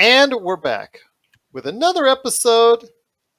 And we're back with another episode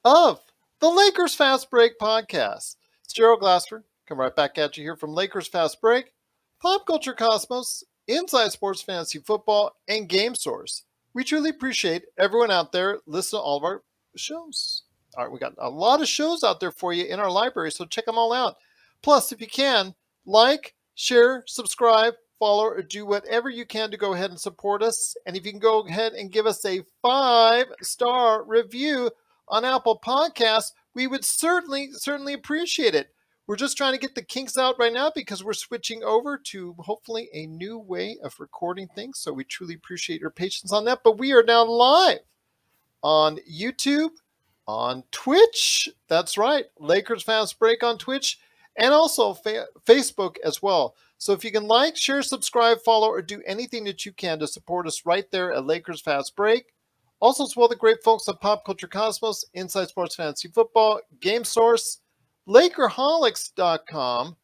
of the Lakers Fast Break podcast. It's Gerald Glassford. Come right back at you here from Lakers Fast Break, Pop Culture Cosmos, Inside Sports Fantasy Football, and Game Source. We truly appreciate everyone out there listening to all of our shows. All right, we got a lot of shows out there for you in our library, so check them all out. Plus, if you can, like, share, subscribe, follow, or do whatever you can to go ahead and support us. And if you can go ahead and give us a 5-star review on Apple Podcasts, we would certainly appreciate it. We're just trying to get the kinks out right now because we're switching over to hopefully a new way of recording things. So we truly appreciate your patience on that. But we are now live on YouTube, on Twitch. That's right, Lakers Fast Break on Twitch, and also Facebook as well. So if you can like, share, subscribe, follow, or do anything that you can to support us right there at Lakers Fast Break. Also, as well, the great folks at Pop Culture Cosmos, Inside Sports Fantasy Football, Game Source, Lakerholics.com.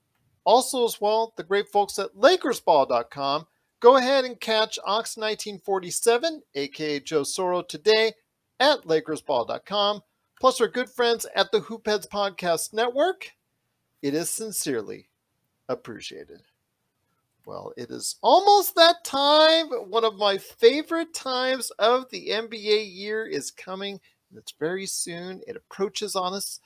Also, as well, the great folks at LakersBall.com. Go ahead and catch Ox1947, aka Joe Soro, today at LakersBall.com. Plus, our good friends at the Hoopheads Podcast Network. It is sincerely appreciated. Well, it is almost that time. One of my favorite times of the NBA year is coming. It's very soon. It approaches on us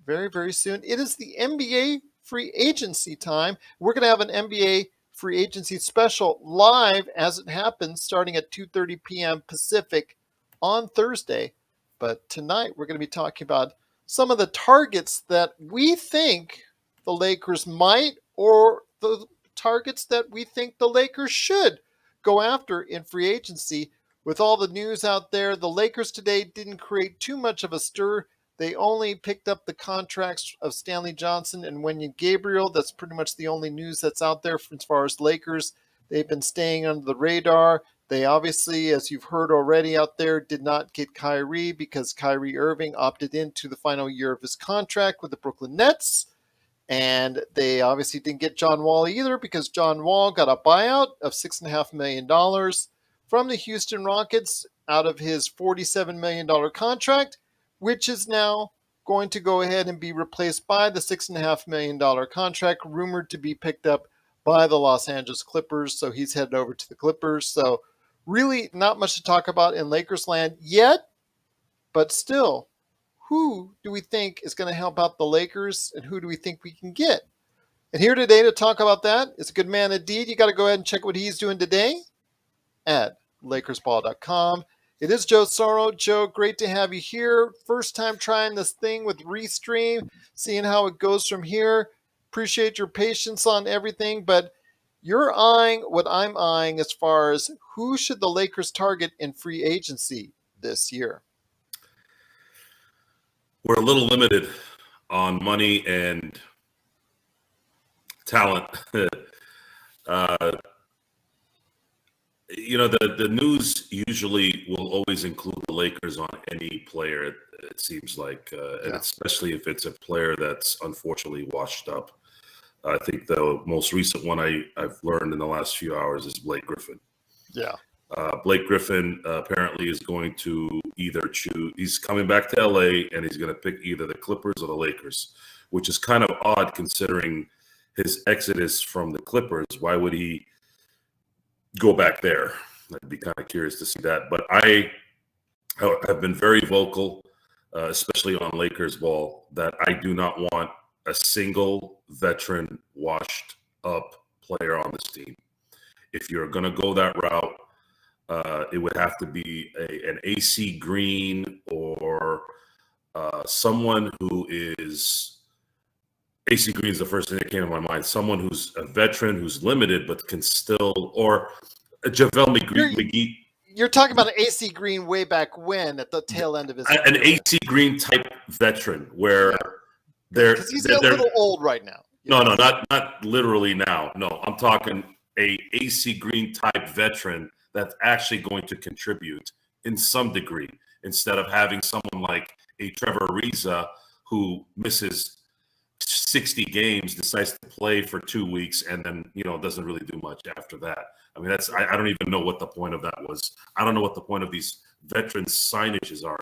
very, very soon. It is the NBA free agency time. We're going to have an NBA free agency special live as it happens starting at 2:30 p.m. Pacific on Thursday. But tonight we're going to be talking about some of the targets that we think the Lakers might, or the targets that we think the Lakers should go after in free agency. With all the news out there, the Lakers today didn't create too much of a stir. They only picked up the contracts of Stanley Johnson and Wenyen Gabriel. That's pretty much the only news that's out there as far as Lakers. They've been staying under the radar. They obviously, as you've heard already out there, did not get Kyrie because Kyrie Irving opted into the final year of his contract with the Brooklyn Nets. And they obviously didn't get John Wall either because John Wall got a buyout of $6.5 million from the Houston Rockets out of his $47 million contract, which is now going to go ahead and be replaced by the $6.5 million contract rumored to be picked up by the Los Angeles Clippers. So he's headed over to the Clippers. So really not much to talk about in Lakers land yet, but still, who do we think is going to help out the Lakers, and who do we think we can get? And here today to talk about that is a good man indeed. You got to go ahead and check what he's doing today at LakersBall.com. It is Joe Soro. Joe, great to have you here. First time trying this thing with Restream, seeing how it goes from here. Appreciate your patience on everything, but you're eyeing what I'm eyeing as far as who should the Lakers target in free agency this year. We're a little limited on money and talent. The news usually will always include the Lakers on any player, it seems like, and especially if it's a player that's unfortunately washed up. I think the most recent one I've learned in the last few hours is Blake Griffin. Yeah. Blake Griffin apparently is going to either choose, he's coming back to LA and he's going to pick either the Clippers or the Lakers, which is kind of odd considering his exodus from the Clippers. Why would he go back there? I'd be kind of curious to see that. But I have been very vocal, especially on Lakers ball, that I do not want a single veteran washed up player on this team. If you're going to go that route, it would have to be an AC Green or someone who is – AC Green is the first thing that came to my mind. Someone who's a veteran, who's limited, but can still – or JaVale McGee. You're talking about an AC Green way back when at the tail end of his career. An AC Green type veteran where because he's a little old right now. No, not literally now. No, I'm talking a AC Green type veteran that's actually going to contribute in some degree instead of having someone like a Trevor Ariza who misses 60 games, decides to play for 2 weeks, and then, doesn't really do much after that. I mean, I don't even know what the point of that was. I don't know what the point of these veteran signages are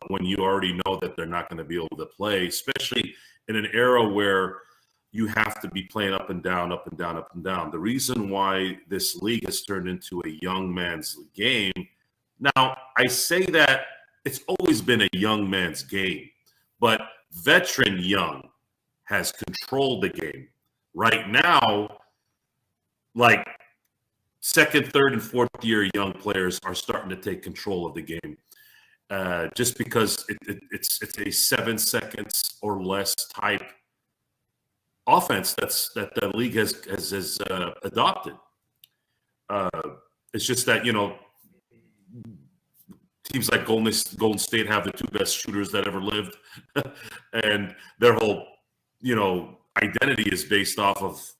when you already know that they're not going to be able to play, especially in an era where you have to be playing up and down, up and down, up and down. The reason why this league has turned into a young man's game. Now, I say that it's always been a young man's game, but veteran young has controlled the game. Right now, like second, third, and fourth year young players are starting to take control of the game. Just because it's a 7 seconds or less type offense that the league has adopted. It's just that, teams like Golden State have the two best shooters that ever lived, and their whole identity is based off of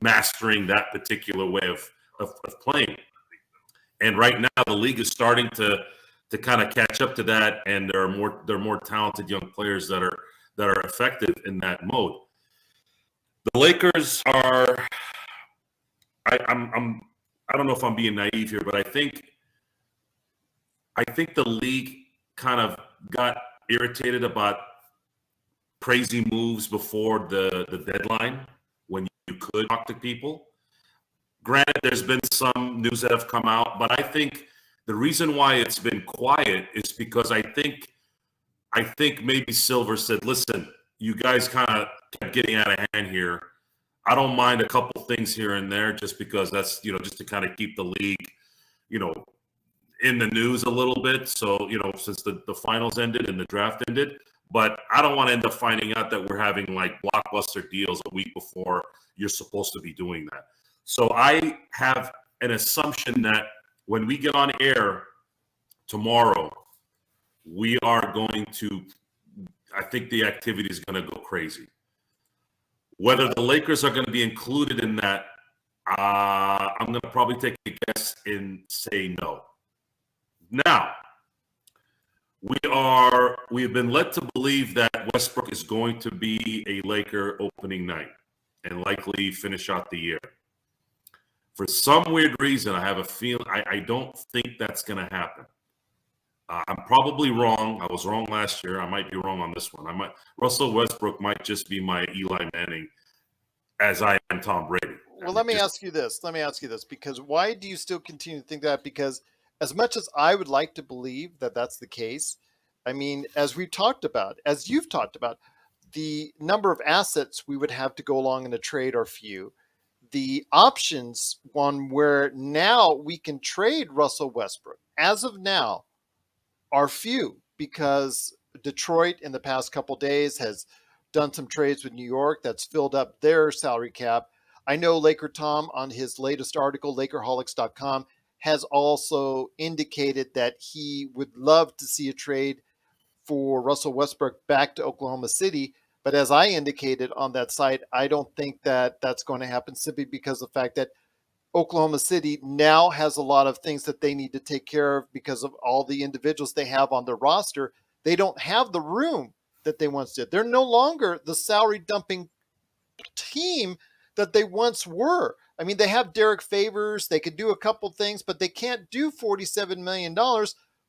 mastering that particular way of playing. And right now the league is starting to kind of catch up to that, and there are more talented young players that are effective in that mode. The Lakers are. I don't know if I'm being naive here, but I think the league kind of got irritated about crazy moves before the deadline when you could talk to people. Granted, there's been some news that have come out, but I think the reason why it's been quiet is because I think maybe Silver said, listen, you guys kind of kept getting out of hand here. I don't mind a couple things here and there just because that's, just to kind of keep the league, in the news a little bit. So, since the finals ended and the draft ended, but I don't want to end up finding out that we're having like blockbuster deals a week before you're supposed to be doing that. So I have an assumption that when we get on air tomorrow, we are going to, I think the activity is going to go crazy. Whether the Lakers are going to be included in that, I'm going to probably take a guess and say no. Now, we've been led to believe that Westbrook is going to be a Laker opening night and likely finish out the year. For some weird reason, I have a feeling I don't think that's going to happen. I'm probably wrong. I was wrong last year. I might be wrong on this one. Russell Westbrook might just be my Eli Manning, as I am Tom Brady. Well, let me ask you this, because why do you still continue to think that? Because as much as I would like to believe that that's the case, I mean, as you've talked about, the number of assets we would have to go along in a trade are few. The options, one where now we can trade Russell Westbrook, as of now, are few, because Detroit in the past couple days has done some trades with New York that's filled up their salary cap. I know Laker Tom, on his latest article, Lakerholics.com, has also indicated that he would love to see a trade for Russell Westbrook back to Oklahoma City. But as I indicated on that site, I don't think that that's going to happen, simply because of the fact that Oklahoma City now has a lot of things that they need to take care of because of all the individuals they have on their roster. They don't have the room that they once did. They're no longer the salary dumping team that they once were. I mean, they have Derek Favors. They could do a couple things, but they can't do $47 million.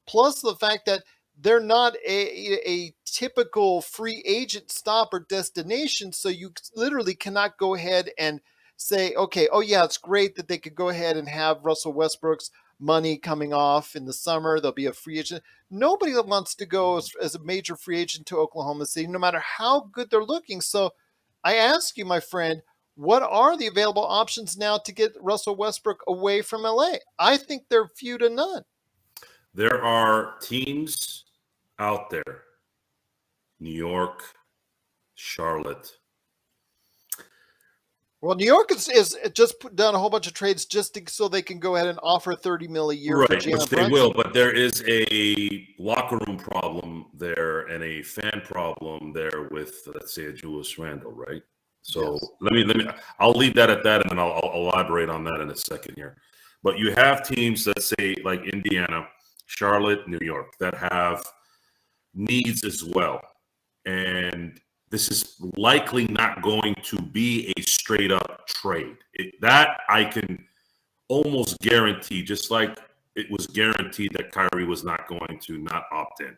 Plus the fact that they're not a typical free agent stop or destination. So you literally cannot go ahead and say, okay, oh yeah, it's great that they could go ahead and have Russell Westbrook's money coming off in the summer. There'll be a free agent. Nobody wants to go as a major free agent to Oklahoma City, no matter how good they're looking. So I ask you, my friend, what are the available options now to get Russell Westbrook away from LA? I think they're few to none. There are teams out there, New York, Charlotte. Well, New York is just put down a whole bunch of trades just so they can go ahead and offer $30 million a year. Right, for Jalen which they Brunson. will, but there is a locker room problem there and a fan problem there with, let's say, a Julius Randle, right? So Yes. let me. I'll leave that at that, and then I'll elaborate on that in a second here. But you have teams that say like Indiana, Charlotte, New York that have needs as well, and this is likely not going to be a straight up trade. That I can almost guarantee. Just like it was guaranteed that Kyrie was not going to not opt in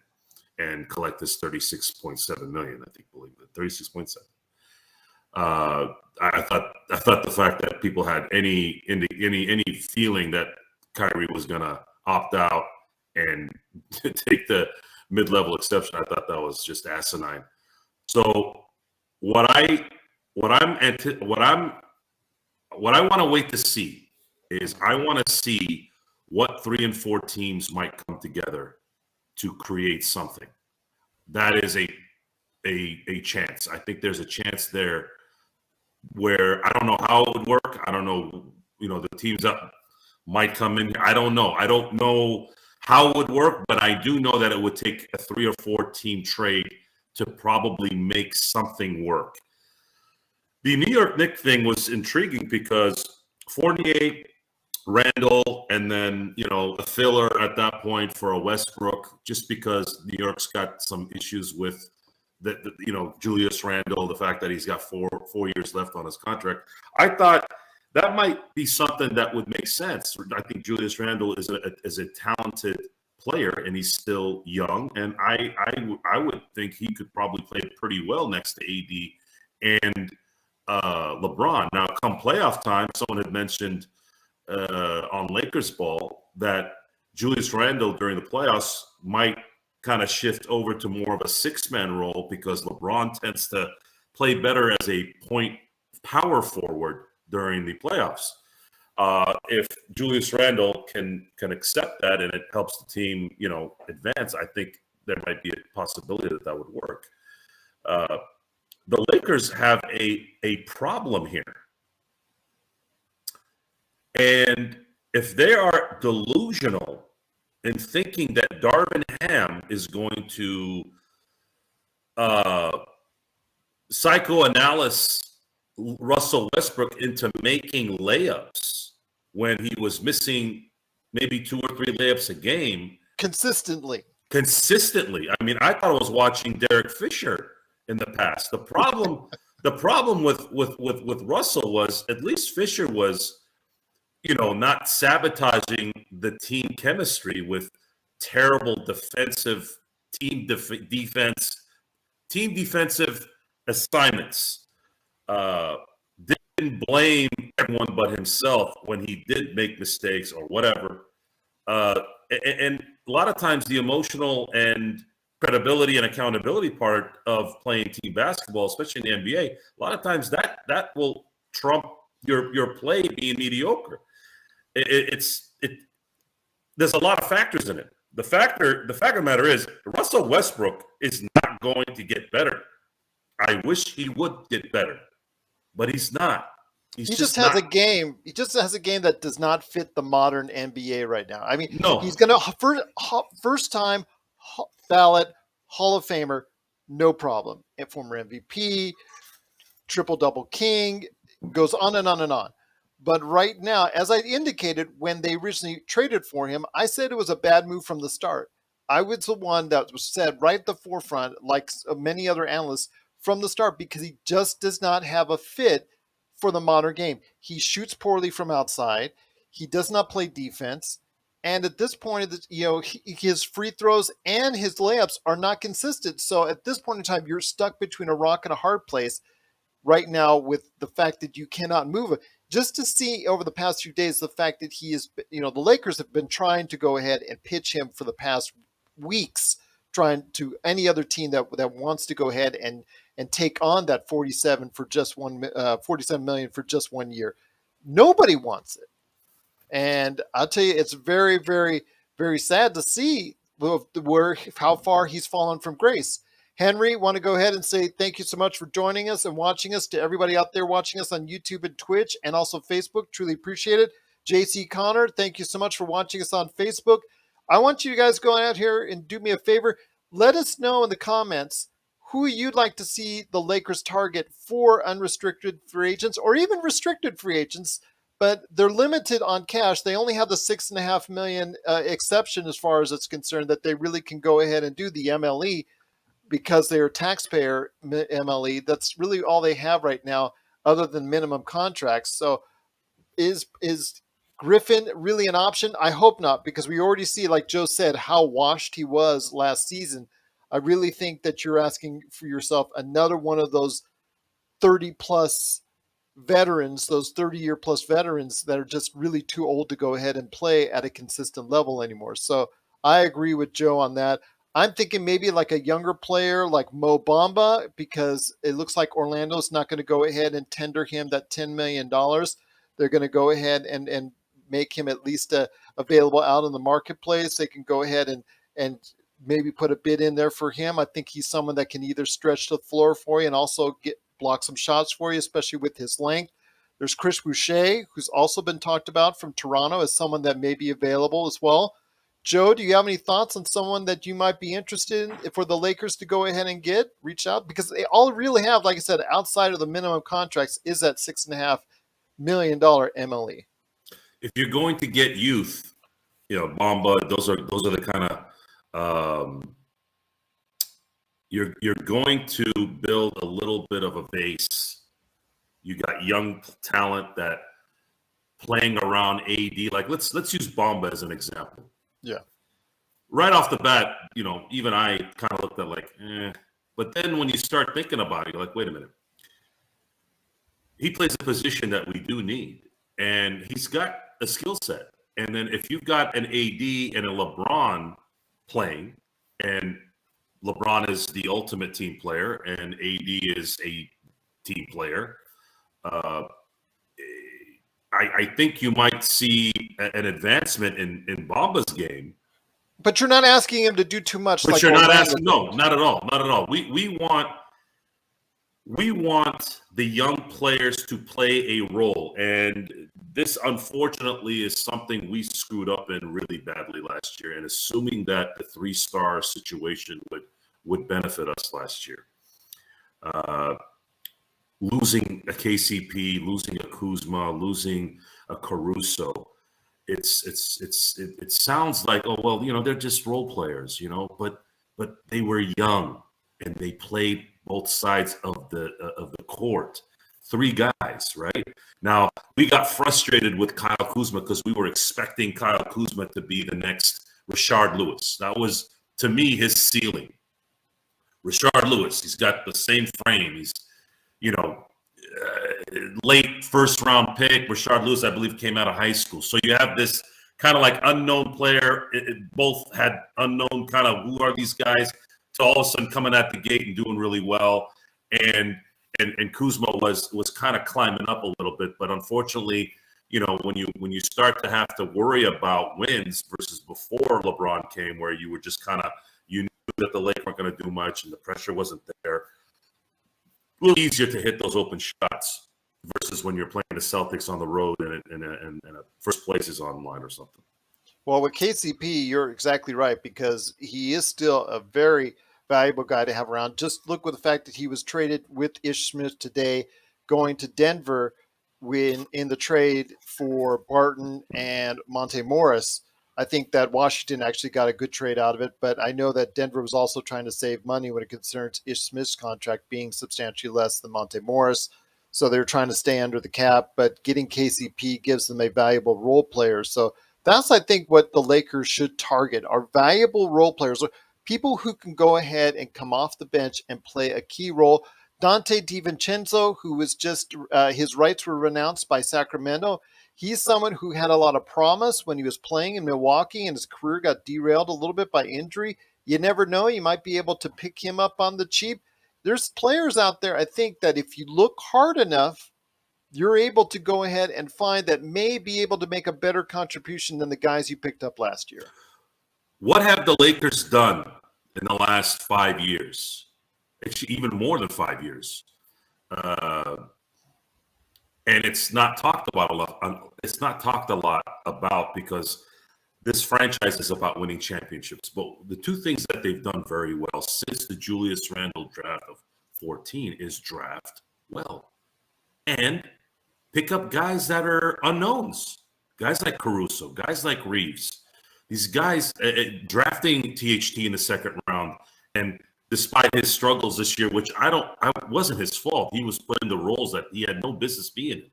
and collect this 36.7 million. I think, believe it, 36.7. I thought the fact that people had any feeling that Kyrie was gonna opt out and take the mid-level exception, I thought that was just asinine. So what I want to wait to see is I want to see what 3 and 4 teams might come together to create something. That is a chance. I think there's a chance there where I don't know how it would work. I don't know, the teams that might come in. I don't know. I don't know how it would work, but I do know that it would take a 3 or 4 team trade to probably make something work. The New York Knicks thing was intriguing because Fournier, Randall, and then, a filler at that point for a Westbrook, just because New York's got some issues with Julius Randle, the fact that he's got four years left on his contract. I thought that might be something that would make sense. I think Julius Randle is a talented player, and he's still young, and I would think he could probably play pretty well next to AD and LeBron. Now, come playoff time, someone had mentioned on Lakers Ball that Julius Randle during the playoffs might kind of shift over to more of a 6-man role because LeBron tends to play better as a point power forward during the playoffs. If Julius Randle can accept that and it helps the team, advance, I think there might be a possibility that would work. The Lakers have a problem here. And if they are delusional in thinking that Darvin Ham is going to psychoanalyze Russell Westbrook into making layups when he was missing maybe 2 or 3 layups a game consistently. I mean, I thought I was watching Derek Fisher in the past. The problem with Russell was at least Fisher was, not sabotaging the team chemistry with terrible defensive defensive assignments. Didn't blame everyone but himself when he did make mistakes or whatever. And a lot of times the emotional and credibility and accountability part of playing team basketball, especially in the NBA, a lot of times that will trump your play being mediocre. There's a lot of factors in it. The fact of the matter is Russell Westbrook is not going to get better. I wish he would get better, but he's not. He just has a game that does not fit the modern NBA right now. I mean, no. He's going to first time ballot Hall of Famer, no problem. And former MVP, triple-double king, goes on and on and on. But right now, as I indicated, when they originally traded for him, I said it was a bad move from the start. I was the one that was said right at the forefront, like many other analysts, from the start, because he just does not have a fit for the modern game. He shoots poorly from outside. He does not play defense. And at this point, his free throws and his layups are not consistent. So at this point in time, you're stuck between a rock and a hard place right now with the fact that you cannot move it. Just to see over the past few days, the fact that he is, the Lakers have been trying to go ahead and pitch him for the past weeks, trying to any other team that wants to go ahead and take on that 47 million for just 1 year. Nobody wants it. And I'll tell you, it's very, very, very sad to see how far he's fallen from grace. Henry, want to go ahead and say thank you so much for joining us and watching us. To everybody out there watching us on YouTube and Twitch and also Facebook, truly appreciate it. JC Connor, thank you so much for watching us on Facebook. I want you guys going out here and do me a favor. Let us know in the comments who you'd like to see the Lakers target for unrestricted free agents or even restricted free agents, but they're limited on cash. They only have the $6.5 million exception as far as it's concerned, that they really can go ahead and do the MLE because they're taxpayer MLE. That's really all they have right now other than minimum contracts. So is Griffin really an option? I hope not, because we already see, like Joe said, how washed he was last season. I really think that you're asking for yourself another one of those 30 plus veterans, those 30-year plus veterans that are just really too old to go ahead and play at a consistent level anymore. So I agree with Joe on that. I'm thinking maybe like a younger player like Mo Bamba, because it looks like Orlando's not going to go ahead and tender him that $10 million. They're going to go ahead and make him at least available out in the marketplace. They can go ahead and maybe put a bid in there for him. I think he's someone that can either stretch the floor for you and also block some shots for you, especially with his length. There's Chris Boucher, who's also been talked about from Toronto as someone that may be available as well. Joe, do you have any thoughts on someone that you might be interested in for the Lakers to go ahead and reach out? Because they all really have, like I said, outside of the minimum contracts, is that $6.5 million MLE. If you're going to get youth, Bamba, those are the kind of you're going to build a little bit of a base. You got young talent that playing around AD. Like let's use Bamba as an example. Yeah. Right off the bat, even I kind of looked at like, But then when you start thinking about it, you're like, wait a minute. He plays a position that we do need, and he's got a skill set. And then if you've got an AD and a LeBron playing, and LeBron is the ultimate team player, and AD is a team player, I think you might see an advancement in Bamba's game. But you're not asking him to do too much. But like you're not asking. No, not at all. Not at all. We want the young players to play a role, and this unfortunately is something we screwed up in really badly last year. And assuming that the 3-star situation would benefit us last year, losing a KCP, losing a Kuzma, losing a Caruso, it sounds like, oh well, they're just role players, but they were young and they played both sides of the court. 3 guys, right? Now we got frustrated with Kyle Kuzma because we were expecting Kyle Kuzma to be the next Rashard Lewis. That was, to me, his ceiling. Rashard Lewis, he's got the same frame. He's, late first-round pick. Rashard Lewis, I believe, came out of high school. So you have this kind of like unknown player. Both had unknown kind of who are these guys to all of a sudden coming at the gate and doing really well. And Kuzma was kind of climbing up a little bit. But unfortunately, when you start to have to worry about wins versus before LeBron came, where you were just kind of, you knew that the Lakers weren't going to do much and the pressure wasn't there. A little easier to hit those open shots versus when you're playing the Celtics on the road and a first place is on line or something. Well, with KCP, you're exactly right, because he is still a very valuable guy to have around. Just look with the fact that he was traded with Ish Smith today, going to Denver in the trade for Barton and Monte Morris. I think that Washington actually got a good trade out of it, but I know that Denver was also trying to save money when it concerns Ish Smith's contract being substantially less than Monte Morris. So they're trying to stay under the cap, but getting KCP gives them a valuable role player. So that's, I think, what the Lakers should target, are valuable role players, people who can go ahead and come off the bench and play a key role. Dante DiVincenzo, who was just, his rights were renounced by Sacramento. He's someone who had a lot of promise when he was playing in Milwaukee, and his career got derailed a little bit by injury. You never know. You might be able to pick him up on the cheap. There's players out there, I think, that if you look hard enough, you're able to go ahead and find that may be able to make a better contribution than the guys you picked up last year. What have the Lakers done in the last 5 years? Actually, even more than 5 years. And it's not talked about a lot. It's not talked a lot about because this franchise is about winning championships. But the 2 things that they've done very well since the Julius Randle draft of 2014 is draft well and pick up guys that are unknowns, guys like Caruso, guys like Reeves. These guys drafting THT in the 2nd round, and despite his struggles this year, which I wasn't his fault. He was put in the roles that he had no business being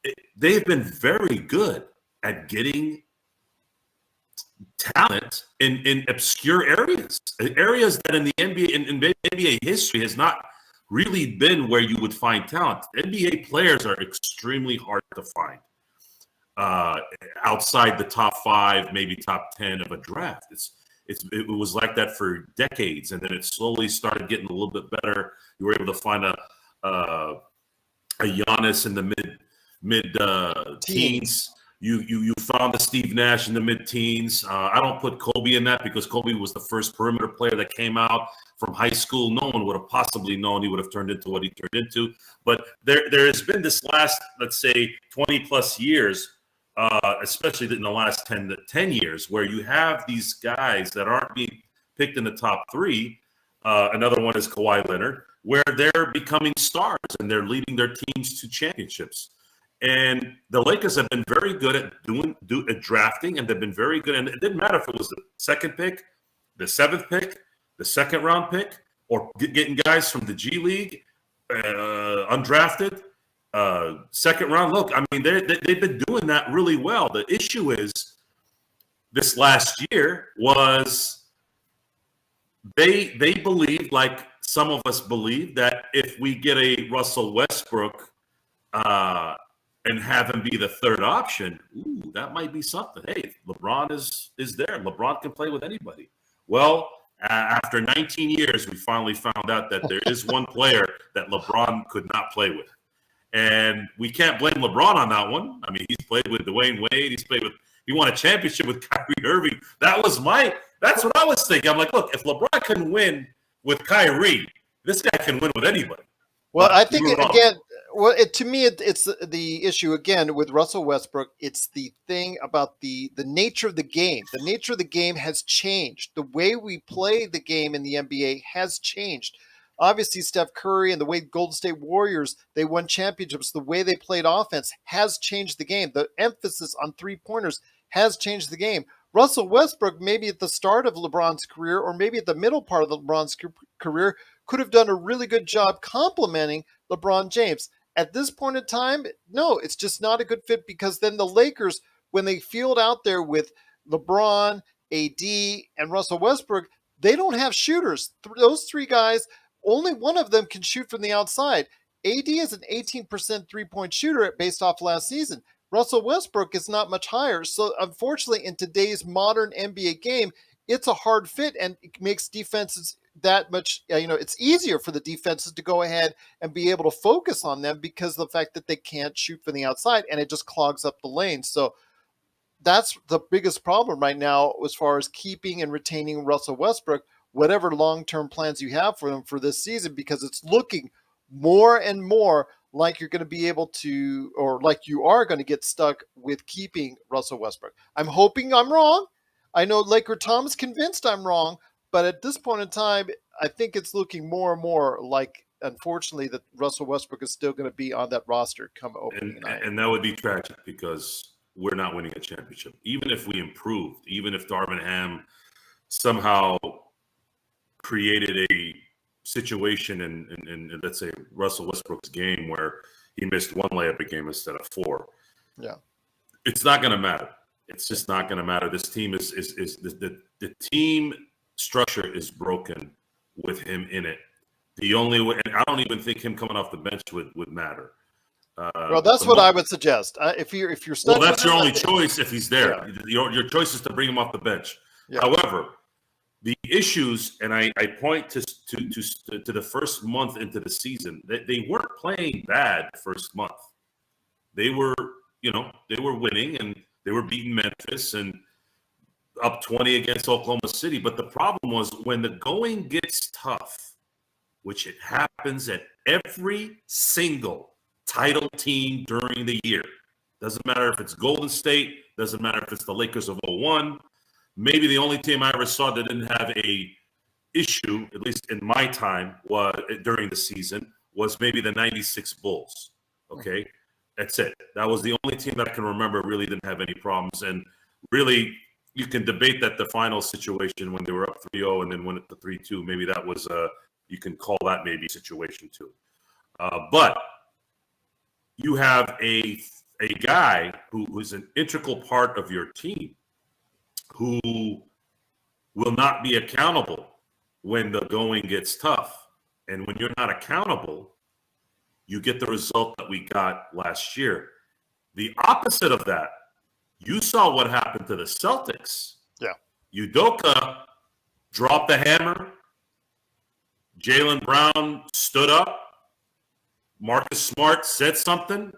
in. They've been very good. at getting talent in obscure areas that in the NBA in NBA history has not really been where you would find talent. NBA players are extremely hard to find outside the top 5, maybe top 10 of a draft. It was like that for decades, and then it slowly started getting a little bit better. You were able to find a Giannis in the mid teens. You found a Steve Nash in the mid-teens. I don't put Kobe in that because Kobe was the first perimeter player that came out from high school. No one would have possibly known he would have turned into what he turned into. But there has been this last, let's say, 20 plus years, especially in the last 10 years, where you have these guys that aren't being picked in the top 3. Another one is Kawhi Leonard, where they're becoming stars and they're leading their teams to championships. And the Lakers have been very good at drafting, and they've been very good. And it didn't matter if it was the 2nd pick, the 7th pick, the 2nd round pick, or getting guys from the G League, undrafted, 2nd round. Look, I mean, they've been doing that really well. The issue is this last year was they believed, like some of us believe, that if we get a Russell Westbrook and have him be the 3rd option, that might be something. Hey, LeBron is there. LeBron can play with anybody. Well, after 19 years, we finally found out that there is one player that LeBron could not play with. And we can't blame LeBron on that one. I mean, he's played with Dwayne Wade. He won a championship with Kyrie Irving. That's what I was thinking. I'm like, look, if LeBron can win with Kyrie, this guy can win with anybody. Well, I think, again, to me, it's the issue, again, with Russell Westbrook. It's the thing about the nature of the game. The nature of the game has changed. The way we play the game in the NBA has changed. Obviously, Steph Curry and the way Golden State Warriors, they won championships, the way they played offense has changed the game. The emphasis on three-pointers has changed the game. Russell Westbrook, maybe at the start of LeBron's career or maybe at the middle part of LeBron's career, could have done a really good job complementing LeBron James. At this point in time, no, it's just not a good fit, because then the Lakers, when they field out there with LeBron, AD, and Russell Westbrook, they don't have shooters. Those 3 guys, only one of them can shoot from the outside. AD is an 18% three-point shooter based off last season. Russell Westbrook is not much higher. So unfortunately, in today's modern NBA game, it's a hard fit, and it makes defenses that much, it's easier for the defenses to go ahead and be able to focus on them because of the fact that they can't shoot from the outside, and it just clogs up the lane. So that's the biggest problem right now as far as keeping and retaining Russell Westbrook, whatever long-term plans you have for him for this season, because it's looking more and more like you're going to be able to, or like you are going to get stuck with keeping Russell Westbrook. I'm hoping I'm wrong. I know Laker Tom's convinced I'm wrong, but at this point in time, I think it's looking more and more like, unfortunately, that Russell Westbrook is still going to be on that roster come opening night. And that would be tragic because we're not winning a championship. Even if we improved, even if Darvin Ham somehow created a situation in let's say Russell Westbrook's game where he missed 1 layup a game instead of 4. Yeah, it's not going to matter. It's just not going to matter. This team is the team structure is broken with him in it. The only way, and I don't even think him coming off the bench would matter. Well, that's what I would suggest. If you're stuck, well, that's your only choice if he's there. Yeah. Your choice is to bring him off the bench. Yeah. However, the issues, and I point to the first month into the season, they weren't playing bad the first month. They were winning, and they were beating Memphis and up 20 against Oklahoma City. But the problem was when the going gets tough, which it happens at every single title team during the year. Doesn't matter if it's Golden State, doesn't matter if it's the Lakers of 01. Maybe the only team I ever saw that didn't have a issue, at least in my time, during the season, was maybe the 96 Bulls. Okay? That's it. That was the only team that I can remember really didn't have any problems. And really, you can debate that the final situation when they were up 3-0 and then went up to 3-2, maybe that was you can call that maybe a situation too. But you have a a guy who is an integral part of your team, who will not be accountable when the going gets tough. And when you're not accountable, you get the result that we got last year. The opposite of that, you saw what happened to the Celtics. Yeah. Udoka dropped the hammer. Jaylen Brown stood up. Marcus Smart said something.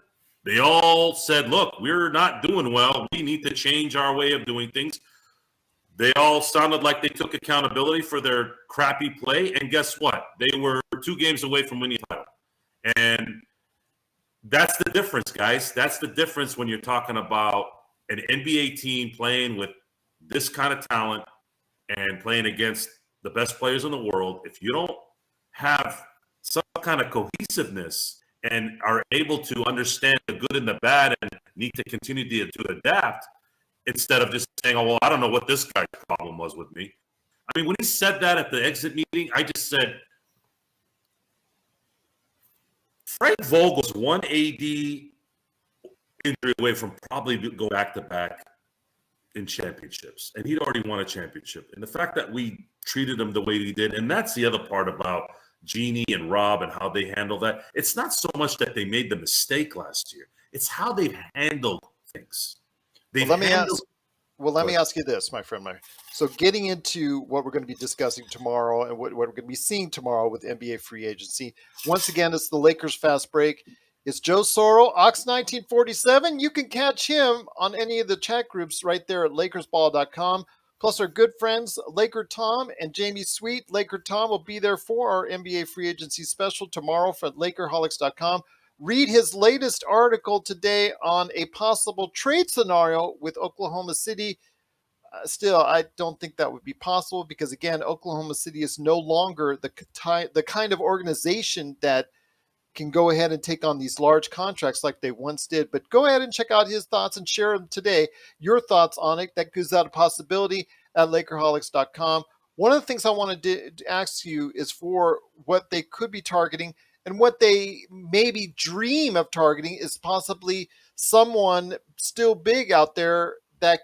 They all said, look, we're not doing well. We need to change our way of doing things. They all sounded like they took accountability for their crappy play. And guess what? They were 2 games away from winning the title. And that's the difference, guys. That's the difference when you're talking about an NBA team playing with this kind of talent and playing against the best players in the world. If you don't have some kind of cohesiveness and are able to understand the good and the bad and need to continue to adapt, instead of just saying, oh, well, I don't know what this guy's problem was with me. I mean, when he said that at the exit meeting, I just said, Frank Vogel's one AD injury away from probably go back-to-back in championships. And he'd already won a championship. And the fact that we treated him the way we did, and that's the other part about Jeannie and Rob and how they handle that. It's not so much that they made the mistake last year. It's how they've handled things. Let me ask you this, my friend. So getting into what we're going to be discussing tomorrow and what we're going to be seeing tomorrow with NBA free agency. Once again, it's the Lakers Fast Break. It's Joe Soro, Ox1947. You can catch him on any of the chat groups right there at LakersBall.com. Plus our good friends, Laker Tom and Jamie Sweet. Laker Tom will be there for our NBA free agency special tomorrow at LakerHolics.com. Read his latest article today on a possible trade scenario with Oklahoma City. Still, I don't think that would be possible because, again, Oklahoma City is no longer the kind of organization that can go ahead and take on these large contracts like they once did. But go ahead and check out his thoughts and share them today. Your thoughts on it. That gives out a possibility at Lakerholics.com. One of the things I wanted to ask you is for what they could be targeting. And what they maybe dream of targeting is possibly someone still big out there that,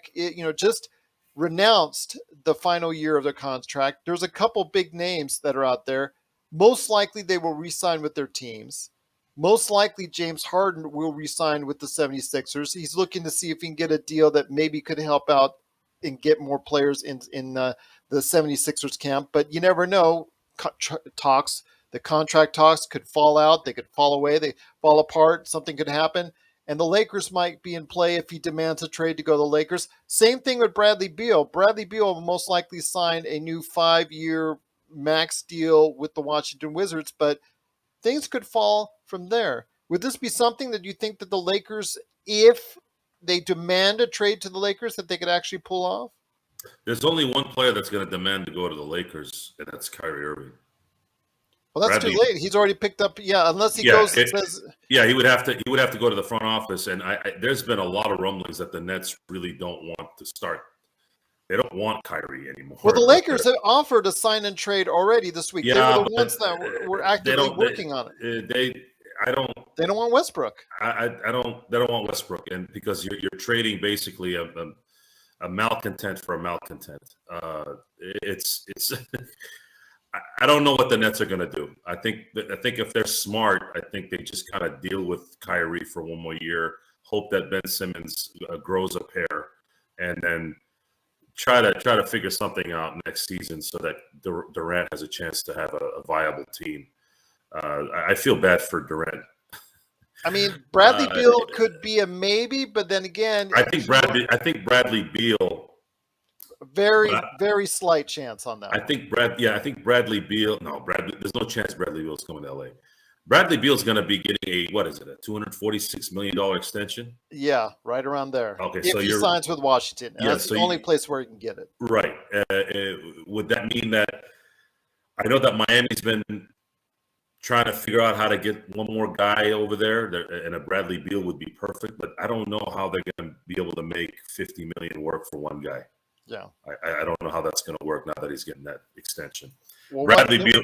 just renounced the final year of their contract. There's a couple big names that are out there. Most likely they will re-sign with their teams. Most likely James Harden will re-sign with the 76ers. He's looking to see if he can get a deal that maybe could help out and get more players in the 76ers camp. But you never know. The contract talks could fall out. They could fall away. They fall apart. Something could happen. And the Lakers might be in play if he demands a trade to go to the Lakers. Same thing with Bradley Beal. Bradley Beal will most likely sign a new 5-year max deal with the Washington Wizards, but things could fall from there. Would this be something that you think that the Lakers, if they demand a trade to the Lakers, that they could actually pull off? There's only one player that's going to demand to go to the Lakers, and that's Kyrie Irving. Well, that's too late. He's already picked up. Yeah, unless he goes and says. Yeah, he would have to go to the front office, and there's been a lot of rumblings that the Nets really don't want to start. They don't want Kyrie anymore. Well, the Lakers have offered a sign and trade already this week. Yeah, they were the ones that were actively working on it. They don't want Westbrook. They don't want Westbrook, and because you're trading basically a malcontent for a malcontent. It's I don't know what the Nets are going to do. I think if they're smart, I think they just kind of deal with Kyrie for one more year, hope that Ben Simmons grows a pair, and then try to figure something out next season so that Durant has a chance to have a viable team. I feel bad for Durant. I mean, Bradley Beal could be a maybe, but then again, I think Bradley Beal. Very slight chance on that. I think Bradley Beal. No, there's no chance Bradley Beal's coming to LA. Bradley Beal's going to be getting a $246 million extension. Yeah, right around there. Okay, if he signs with Washington, that's the only place where he can get it. Right. Would that mean that? I know that Miami's been trying to figure out how to get one more guy over there, and a Bradley Beal would be perfect. But I don't know how they're going to be able to make $50 million work for one guy. Yeah, I don't know how that's going to work now that he's getting that extension. Well, Bradley Beal.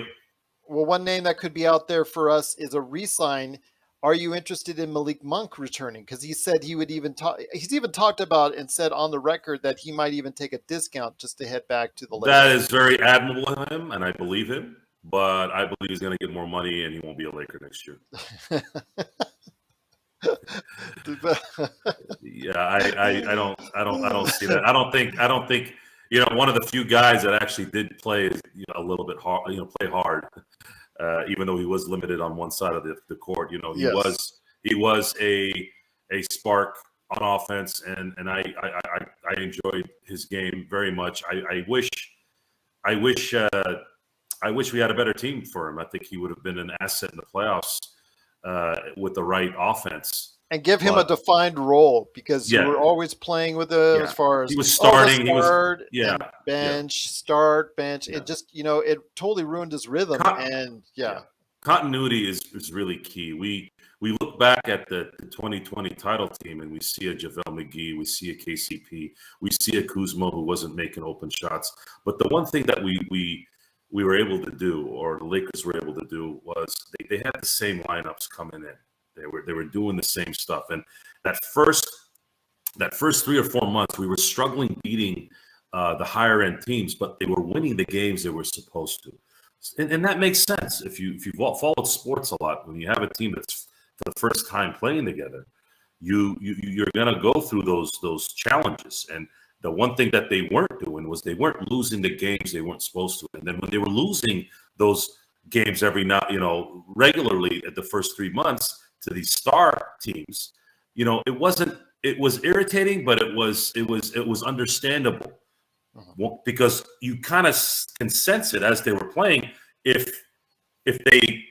Well, one name that could be out there for us is a re-sign. are you interested in Malik Monk returning? Because he said he would even talk. He's even talked about and said on the record that he might even take a discount just to head back to the That Lakers. is very admirable of him, and I believe him. But I believe he's going to get more money, and he won't be a Laker next year. Yeah, I don't see that. I don't think one of the few guys that actually did play a little bit hard, play hard, even though he was limited on one side of the court. Yes. He was a spark on offense, and I enjoyed his game very much. I wish we had a better team for him. I think he would have been an asset in the playoffs with the right offense. And give him a But defined role, because you yeah, were always playing with him as far as he was starting. the start Yeah, and yeah, bench, start, bench. yeah. It just, it totally ruined his rhythm. Con- And yeah. Continuity is really key. We look back at the 2020 title team and we see a JaVale McGee, we see a KCP, we see a Kuzma who wasn't making open shots. But the one thing that we were able to do, or the Lakers were able to do, was they had the same lineups coming in. They were doing the same stuff. And that first 3 or 4 months, we were struggling beating the higher end teams, but they were winning the games they were supposed to. And that makes sense if you've followed sports a lot. When you have a team that's for the first time playing together, you're gonna go through those challenges. And the one thing that they weren't doing was they weren't losing the games they weren't supposed to. And then when they were losing those games every night, regularly at the first 3 months to these star teams, it was irritating, but it was understandable. Well, because you kind of can sense it as they were playing. If they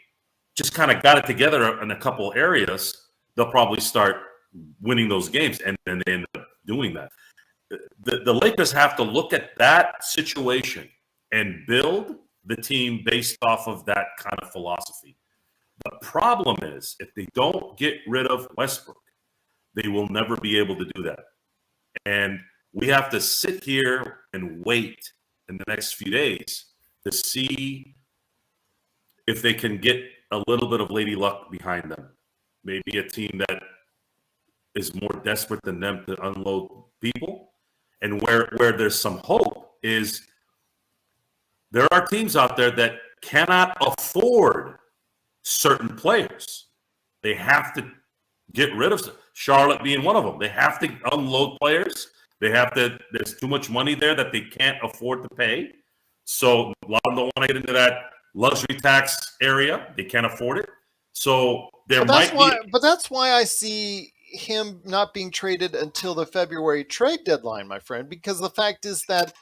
just kind of got it together in a couple areas, they'll probably start winning those games, and then they end up doing that. The Lakers have to look at that situation and build the team based off of that kind of philosophy. The problem is, if they don't get rid of Westbrook, they will never be able to do that. And we have to sit here and wait in the next few days to see if they can get a little bit of lady luck behind them. Maybe a team that is more desperate than them to unload people. And where there's some hope is there are teams out there that cannot afford certain players. They have to get rid of Charlotte being one of them. They have to unload players. There's too much money there that they can't afford to pay. So a lot of them don't want to get into that luxury tax area. They can't afford it. So But that's why I see him not being traded until the February trade deadline, my friend, because the fact is that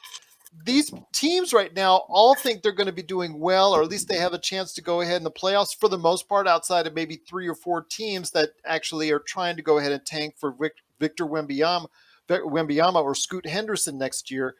these teams right now all think they're going to be doing well, or at least they have a chance to go ahead in the playoffs for the most part, outside of maybe 3 or 4 teams that actually are trying to go ahead and tank for Victor Wembanyama or Scoot Henderson next year.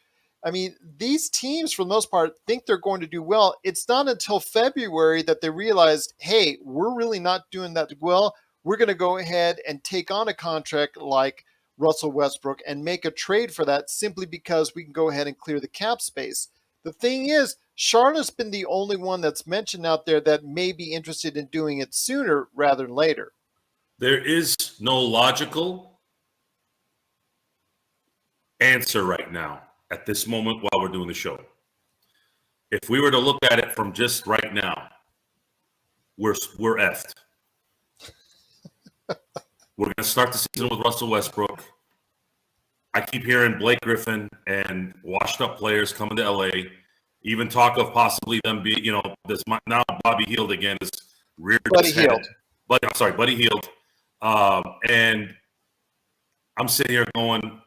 I mean, these teams, for the most part, think they're going to do well. It's not until February that they realized, hey, we're really not doing that well. We're going to go ahead and take on a contract like Russell Westbrook and make a trade for that simply because we can go ahead and clear the cap space. The thing is, Charlotte's been the only one that's mentioned out there that may be interested in doing it sooner rather than later. There is no logical answer right now at this moment while we're doing the show. If we were to look at it from just right now, we're effed. We're going to start the season with Russell Westbrook. I keep hearing Blake Griffin and washed-up players coming to LA. Even talk of possibly them be, this now Bobby Hield again is reared his head. Buddy Hield. And I'm sitting here going,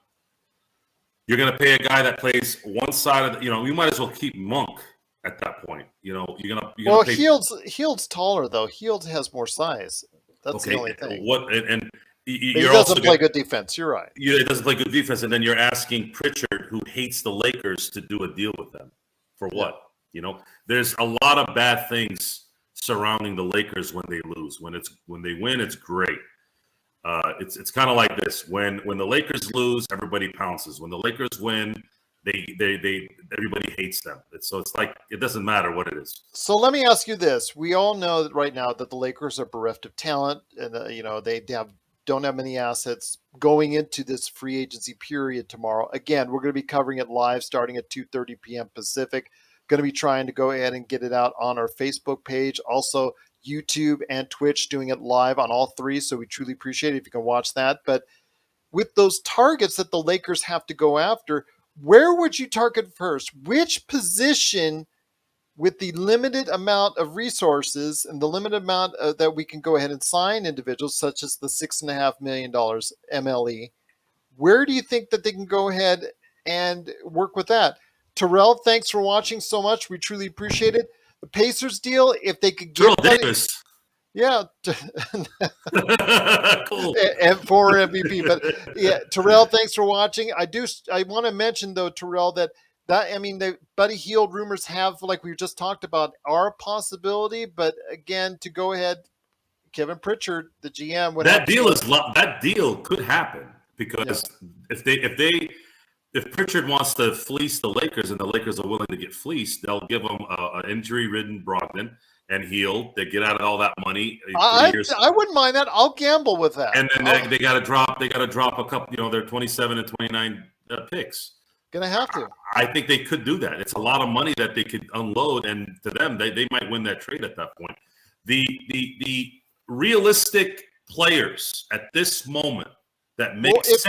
you're going to pay a guy that plays one side of you might as well keep Monk at that point. You're gonna pay. Hield's taller though. Hield has more size. That's the only thing. He doesn't play good defense. You're right. He doesn't play good defense, and then you're asking Pritchard, who hates the Lakers, to do a deal with them for what? Yeah. There's a lot of bad things surrounding the Lakers when they lose. When they win, it's great. It's kind of like this. When the Lakers lose, everybody pounces. When the Lakers win, Everybody hates them. So it's like it doesn't matter what it is. So let me ask you this: we all know that right now that the Lakers are bereft of talent, and don't have many assets going into this free agency period tomorrow. Again, we're going to be covering it live starting at 2:30 p.m. Pacific. Going to be trying to go ahead and get it out on our Facebook page, also YouTube and Twitch, doing it live on all three. So we truly appreciate it if you can watch that. But with those targets that the Lakers have to go after, where would you target first? Which position, with the limited amount of resources and the limited amount that we can go ahead and sign individuals, such as the $6.5 million MLE, where do you think that they can go ahead and work with that? Terrell, thanks for watching so much. We truly appreciate it. The Pacers deal, if they could Terrell get Davis. Yeah. Cool. And former MVP. But yeah, Terrell, thanks for watching. I want to mention though, Terrell, that the Buddy Hield rumors have, like we just talked about, are a possibility. But again, to go ahead, Kevin Pritchard, the GM, would that deal could happen because yeah. if Pritchard wants to fleece the Lakers and the Lakers are willing to get fleeced, they'll give him an injury-ridden Brogdon and Hield. They get out of all that money. I wouldn't mind that. I'll gamble with that. And then they got to drop. They got to drop a couple. Their 27 and 29 picks. Gonna have to. I think they could do that. It's a lot of money that they could unload, and to them, they might win that trade at that point. The realistic players at this moment that make sense.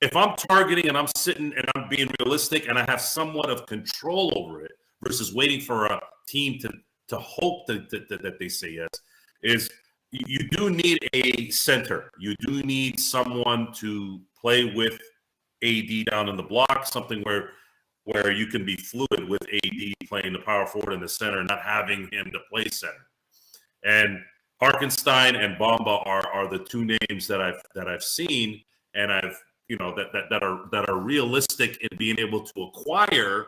If I'm targeting and I'm sitting and I'm being realistic and I have somewhat of control over it versus waiting for a team to hope that they say yes, is you do need a center. You do need someone to play with AD down in the block, something where you can be fluid with AD playing the power forward in the center, not having him to play center. And Harkenstein and Bamba are the two names that I've seen and that are realistic in being able to acquire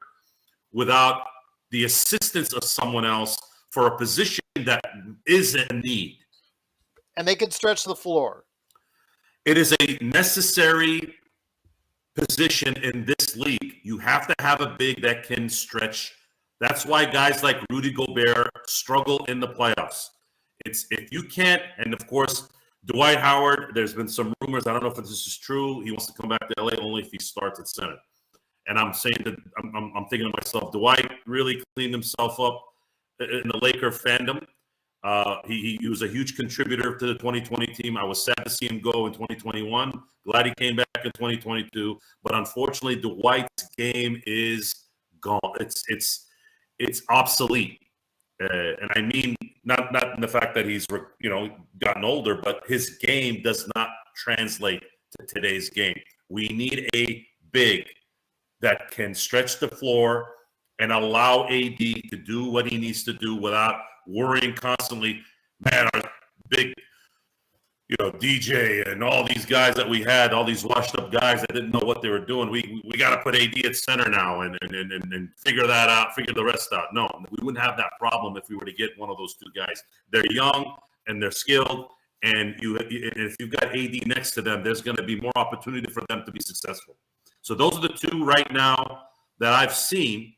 without the assistance of someone else for a position that is a need. And they can stretch the floor. It is a necessary position in this league. You have to have a big that can stretch. That's why guys like Rudy Gobert struggle in the playoffs. It's if you can't, and of course, Dwight Howard, there's been some rumors. I don't know if this is true. He wants to come back to LA only if he starts at center. And I'm saying that I'm thinking to myself, Dwight really cleaned himself up in the Laker fandom. He was a huge contributor to the 2020 team. I was sad to see him go in 2021. Glad he came back in 2022. But unfortunately, Dwight's game is gone. It's obsolete. And I mean, not in the fact that he's gotten older, but his game does not translate to today's game. We need a big that can stretch the floor and allow AD to do what he needs to do without worrying constantly. Man, our big, DJ and all these guys that we had, all these washed up guys that didn't know what they were doing. We got to put AD at center now and figure that out, figure the rest out. No, we wouldn't have that problem if we were to get one of those two guys. They're young and they're skilled, and if you've got AD next to them, there's going to be more opportunity for them to be successful. So those are the two right now that I've seen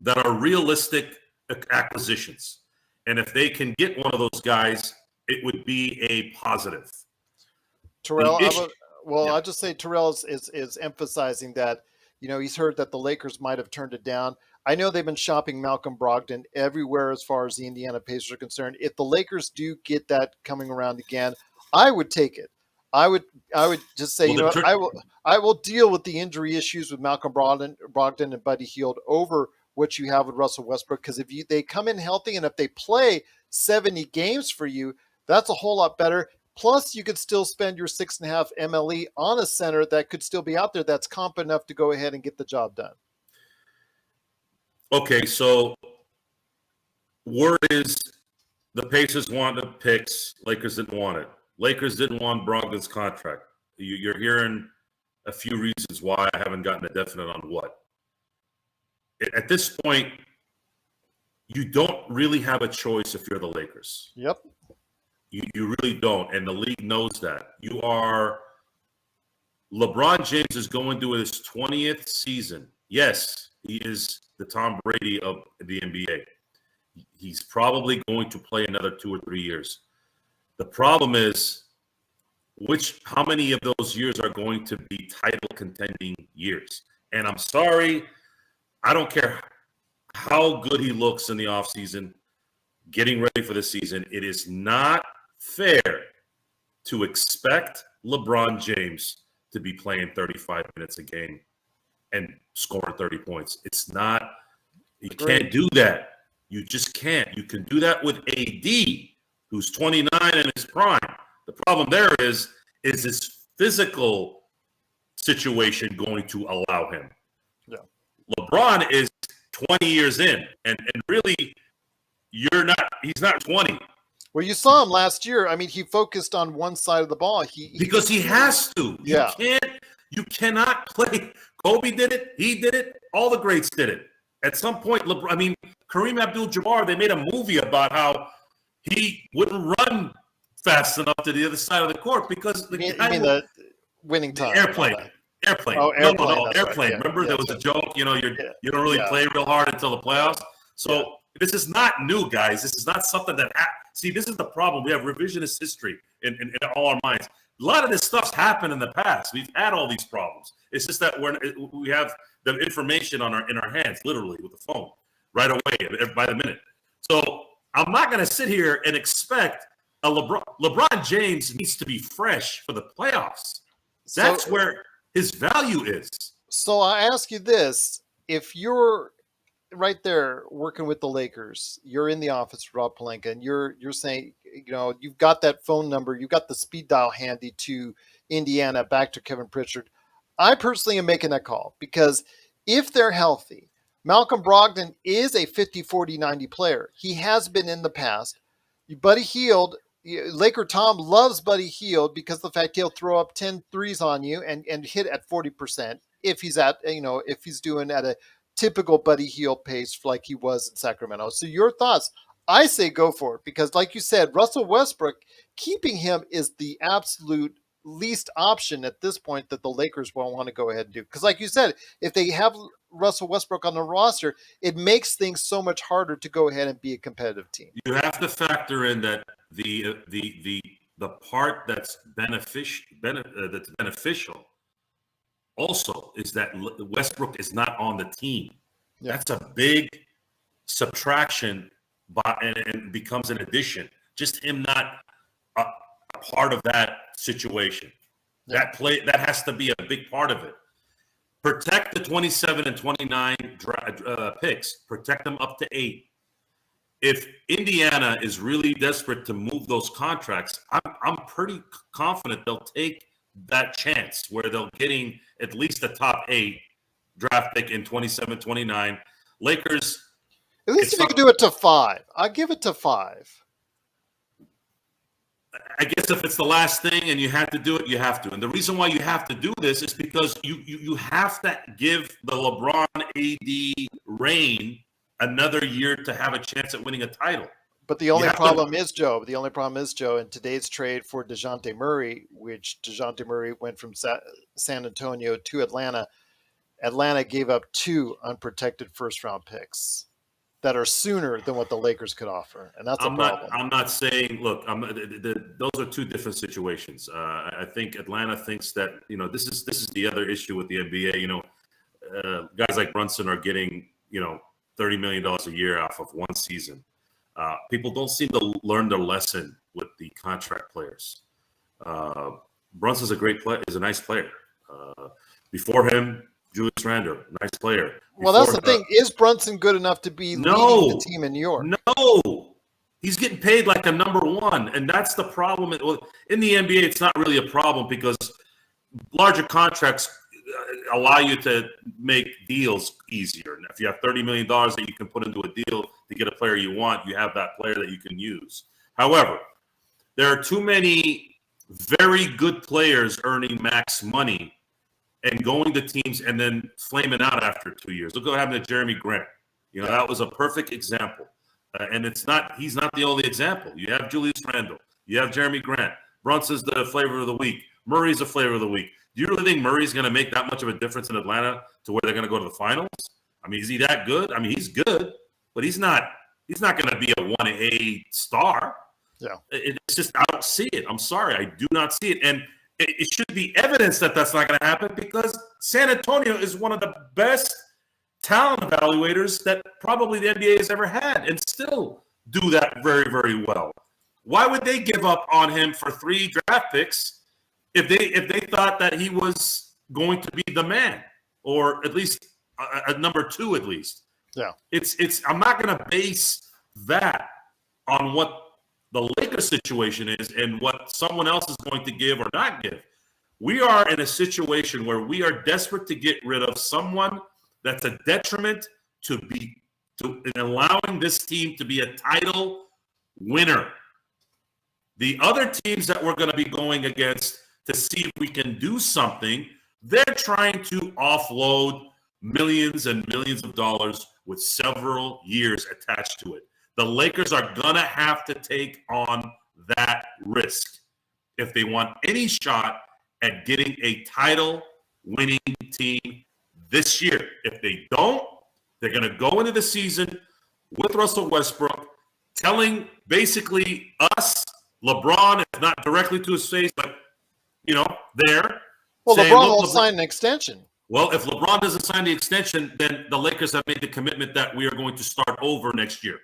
that are realistic acquisitions. And if they can get one of those guys, it would be a positive. Terrell, I'll just say Terrell is emphasizing that, he's heard that the Lakers might have turned it down. I know they've been shopping Malcolm Brogdon everywhere as far as the Indiana Pacers are concerned. If the Lakers do get that coming around again, I would take it. I would just say, I will deal with the injury issues with Malcolm Brogdon and Buddy Hield over what you have with Russell Westbrook, because if they come in healthy and if they play 70 games for you, that's a whole lot better. Plus, you could still spend your 6.5 MLE on a center that could still be out there that's competent enough to go ahead and get the job done. Okay, so word is the Pacers wanted picks. Lakers didn't want it. Lakers didn't want Brogdon's contract. You're hearing a few reasons why. I haven't gotten a definite on what. At this point, you don't really have a choice if you're the Lakers. Yep. You really don't, and the league knows that. You are LeBron James is going to his 20th season. Yes, he is the Tom Brady of the NBA. He's probably going to play another 2 or 3 years. The problem is, how many of those years are going to be title contending years? And I'm sorry, I don't care how good he looks in the offseason, getting ready for the season. It is not fair to expect LeBron James to be playing 35 minutes a game and scoring 30 points. It's not, you can't do that. You just can't. You can do that with AD, who's 29 in his prime. The problem there is his physical situation going to allow him? Yeah. LeBron is 20 years in, and really, he's not 20. Well, you saw him last year. I mean, he focused on one side of the ball. Because he has to. Yeah. You cannot play. Kobe did it. He did it. All the greats did it. At some point, Kareem Abdul-Jabbar, they made a movie about how he wouldn't run fast enough to the other side of the court because the the winning time. Airplane. Oh, airplane. No, airplane. Right. Remember, there was a joke. You don't really play real hard until the playoffs. So this is not new, guys. This is not something that see. This is the problem. We have revisionist history in all our minds. A lot of this stuff's happened in the past. We've had all these problems. It's just that we have the information in our hands, literally with the phone, right away by the minute. So I'm not going to sit here and expect a LeBron James needs to be fresh for the playoffs. That's where his value is. So I ask you this: if you're right there working with the Lakers, you're in the office, Rob Pelinka, and you're saying, you've got that phone number, you've got the speed dial handy to Indiana, back to Kevin Pritchard. I personally am making that call because if they're healthy, Malcolm Brogdon is a 50, 40, 90 player. He has been in the past. Buddy Hield, Laker Tom loves Buddy Hield because of the fact he'll throw up 10 threes on you and hit at 40% if he's if he's doing at a typical Buddy Hield pace like he was in Sacramento. So your thoughts? I say go for it because, like you said, Russell Westbrook, keeping him is the absolute least option at this point that the Lakers won't want to go ahead and do. Because, like you said, if they have Russell Westbrook on the roster, it makes things so much harder to go ahead and be a competitive team. You have to factor in that the part that's beneficial also is that Westbrook is not on the team. Yeah. That's a big subtraction, and becomes an addition. Just him not a part of that situation. Yeah. That has to be a big part of it. Protect the 27 and 29 picks. Protect them up to 8. If Indiana is really desperate to move those contracts, I'm pretty confident they'll take that chance where they're getting at least a top 8 draft pick in 27, 29. Lakers. At least if you could do it to 5. I'll give it to 5. I guess if it's the last thing and you have to do it, you have to. And the reason why you have to do this is because you have to give the LeBron AD reign another year to have a chance at winning a title. But the only problem is, Joe, in today's trade for DeJounte Murray, which DeJounte Murray went from San Antonio to Atlanta, Atlanta gave up 2 unprotected first-round picks that are sooner than what the Lakers could offer, and that's a problem. I'm not saying. Look, those are 2 different situations. I think Atlanta thinks that this is the other issue with the NBA. Guys like Brunson are getting $30 million a year off of one season. People don't seem to learn their lesson with the contract players. Brunson's a great player. Is a nice player. Before him, Julius Randle, nice player. Well, that's the thing. Is Brunson good enough to be leading the team in New York? No. He's getting paid like a number 1, and that's the problem. In the NBA, it's not really a problem because larger contracts allow you to make deals easier. If you have $30 million that you can put into a deal to get a player you want, you have that player that you can use. However, there are too many very good players earning max money and going to teams and then flaming out after 2 years. Look what happened to Jeremy Grant. That was a perfect example. And he's not the only example. You have Julius Randle. You have Jeremy Grant. Brunson's the flavor of the week. Murray's the flavor of the week. Do you really think Murray's going to make that much of a difference in Atlanta to where they're going to go to the finals? I mean, is he that good? I mean, he's good, but he's not. He's not going to be a 1A star. Yeah. It's just I don't see it. I'm sorry, I do not see it, and it should be evidence that that's not going to happen because San Antonio is one of the best talent evaluators that probably the NBA has ever had, and still do that very, very well. Why would they give up on him for 3 draft picks if they thought that he was going to be the man, or at least a number 2 at least? Yeah. It's I'm not going to base that on what the Lakers situation is and what someone else is going to give or not give. We are in a situation where we are desperate to get rid of someone that's a detriment to allowing this team to be a title winner. The other teams that we're going to be going against to see if we can do something, they're trying to offload millions and millions of dollars with several years attached to it. The Lakers are going to have to take on that risk if they want any shot at getting a title-winning team this year. If they don't, they're going to go into the season with Russell Westbrook telling basically us, LeBron, if not directly to his face, but, there. Well, saying, LeBron will sign an extension. Well, if LeBron doesn't sign the extension, then the Lakers have made the commitment that we are going to start over next year.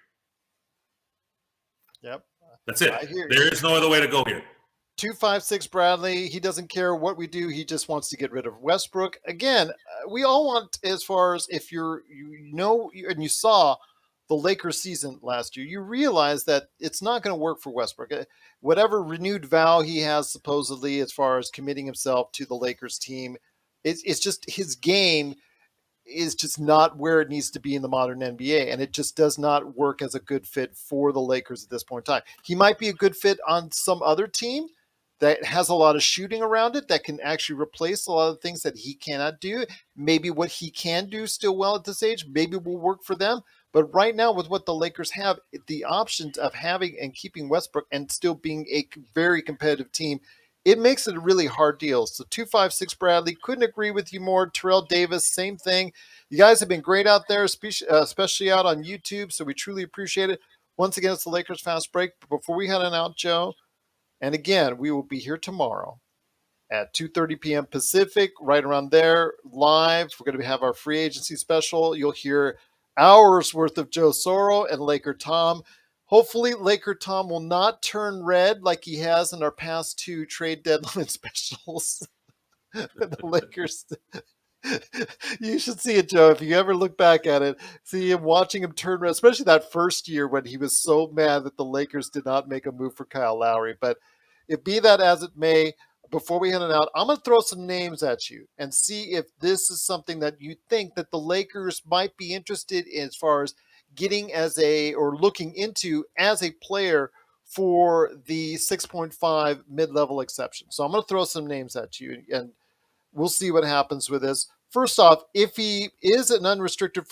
Yep. That's it. There is no other way to go here. 256 Bradley, he doesn't care what we do. He just wants to get rid of Westbrook. Again, we all want, as far as if and you saw the Lakers season last year, you realize that it's not going to work for Westbrook. Whatever renewed vow he has supposedly as far as committing himself to the Lakers team, it's just his game is just not where it needs to be in the modern NBA, and it just does not work as a good fit for the Lakers at this point in time. He might be a good fit on some other team that has a lot of shooting around it that can actually replace a lot of things that he cannot do. Maybe what he can do still well at this age, maybe will work for them. But right now with what the Lakers have, the options of having and keeping Westbrook and still being a very competitive team, it makes it a really hard deal. So 256 Bradley, couldn't agree with you more. Terrell Davis, same thing. You guys have been great out there, especially out on YouTube, so we truly appreciate it. Once again, it's the Lakers Fast Break. But before we head on out, Joe, and again, we will be here tomorrow at 2:30 p.m. Pacific, right around there, live. We're going to have our free agency special. You'll hear hours worth of Joe Soro and Laker Tom. Hopefully, Laker Tom will not turn red like he has in our past 2 trade deadline specials. The Lakers. You should see it, Joe. If you ever look back at it, see him watching him turn red, especially that first year when he was so mad that the Lakers did not make a move for Kyle Lowry. But if be that as it may, before we head it out, I'm going to throw some names at you and see if this is something that you think that the Lakers might be interested in as far as getting or looking into as a player for the 6.5 mid-level exception. So I'm going to throw some names at you, and we'll see what happens with this. First off, if he is an unrestricted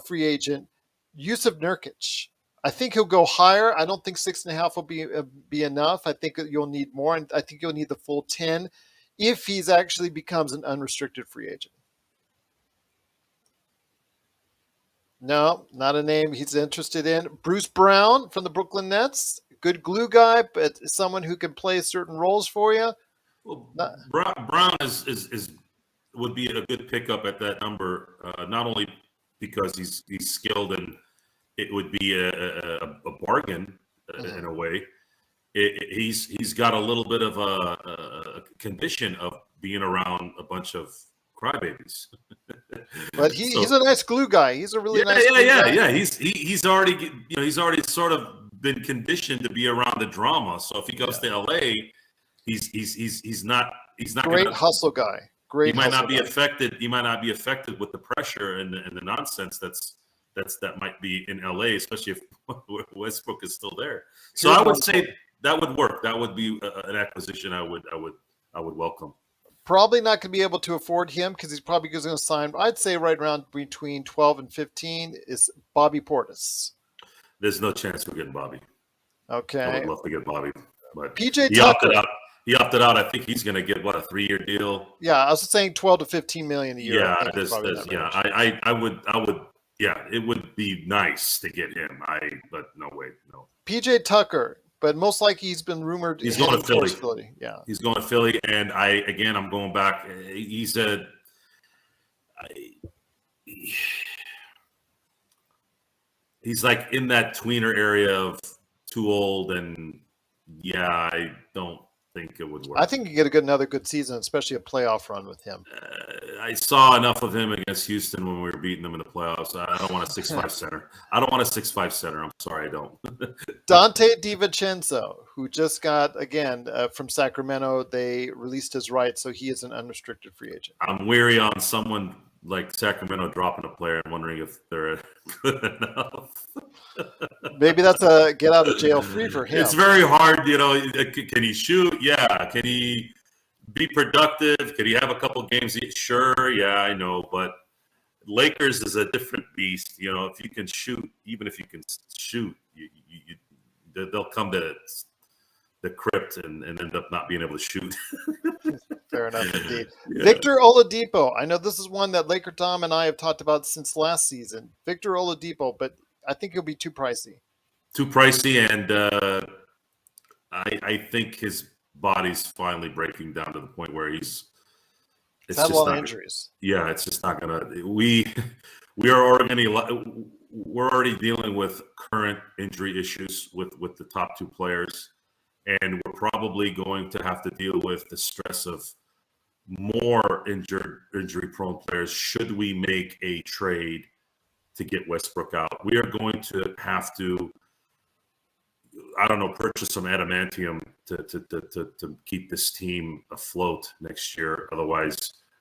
free agent, Yusuf Nurkic, I think he'll go higher. I don't think 6.5 will be enough. I think you'll need more, and I think you'll need the full 10 if he's actually becomes an unrestricted free agent. No, not a name he's interested in. Bruce Brown from the Brooklyn Nets, good glue guy, but someone who can play certain roles for you. Well, Brown would be a good pickup at that number, not only because he's skilled and it would be a bargain in a way. He's got a little bit of a condition of being around a bunch of crybabies. But he's a nice glue guy. He's a really nice glue guy. Yeah. He's already sort of been conditioned to be around the drama. So if he goes to LA, he's not great hustle guy. Great. He might not be affected. He might not be affected with the pressure and the nonsense that might be in LA, especially if Westbrook is still there. So I would say that would work. That would be an acquisition I would welcome. Probably not going to be able to afford him because he's probably going to sign, I'd say right around between 12 and 15 is Bobby Portis. There's no chance we're getting Bobby. Okay. I would love to get Bobby. But PJ Tucker. He opted out. I think he's going to get what, a 3-year deal. Yeah, I was saying 12 to 15 million a year. Yeah, I think it's probably in that range. I would. Yeah, it would be nice to get him. But no, wait, no. PJ Tucker, but most likely he's been rumored He's going to Philly. Philly. Yeah, he's going to Philly, and I'm going back. He's like in that tweener area of too old, and yeah, I don't think it would work. I think you get another good season, especially a playoff run with him. I saw enough of him against Houston when we were beating them in the playoffs. I don't want a 6'5" center. I don't want a 6'5" center. I'm sorry, I don't. Dante DiVincenzo, who just got, again, from Sacramento, they released his rights, so he is an unrestricted free agent. I'm weary on someone like Sacramento dropping a player and wondering if they're good enough. Maybe that's a get out of jail free for him. It's very hard, Can he shoot? Yeah. Can he be productive? Can he have a couple games? Sure. Yeah, I know. But Lakers is a different beast. If you can shoot, even if you can shoot, they'll come to the crypt and end up not being able to shoot. Fair enough, indeed. Yeah. Victor Oladipo. I know this is one that Laker Tom and I have talked about since last season. Victor Oladipo, but I think he'll be too pricey. Too pricey, and I think his body's finally breaking down to the point where he's had a lot of injuries. Yeah, it's just not gonna. We're already dealing with current injury issues with the top two players, and we're probably going to have to deal with the stress of more injury-prone players should we make a trade to get Westbrook out. We are going to have to, purchase some adamantium to keep this team afloat next year. Otherwise,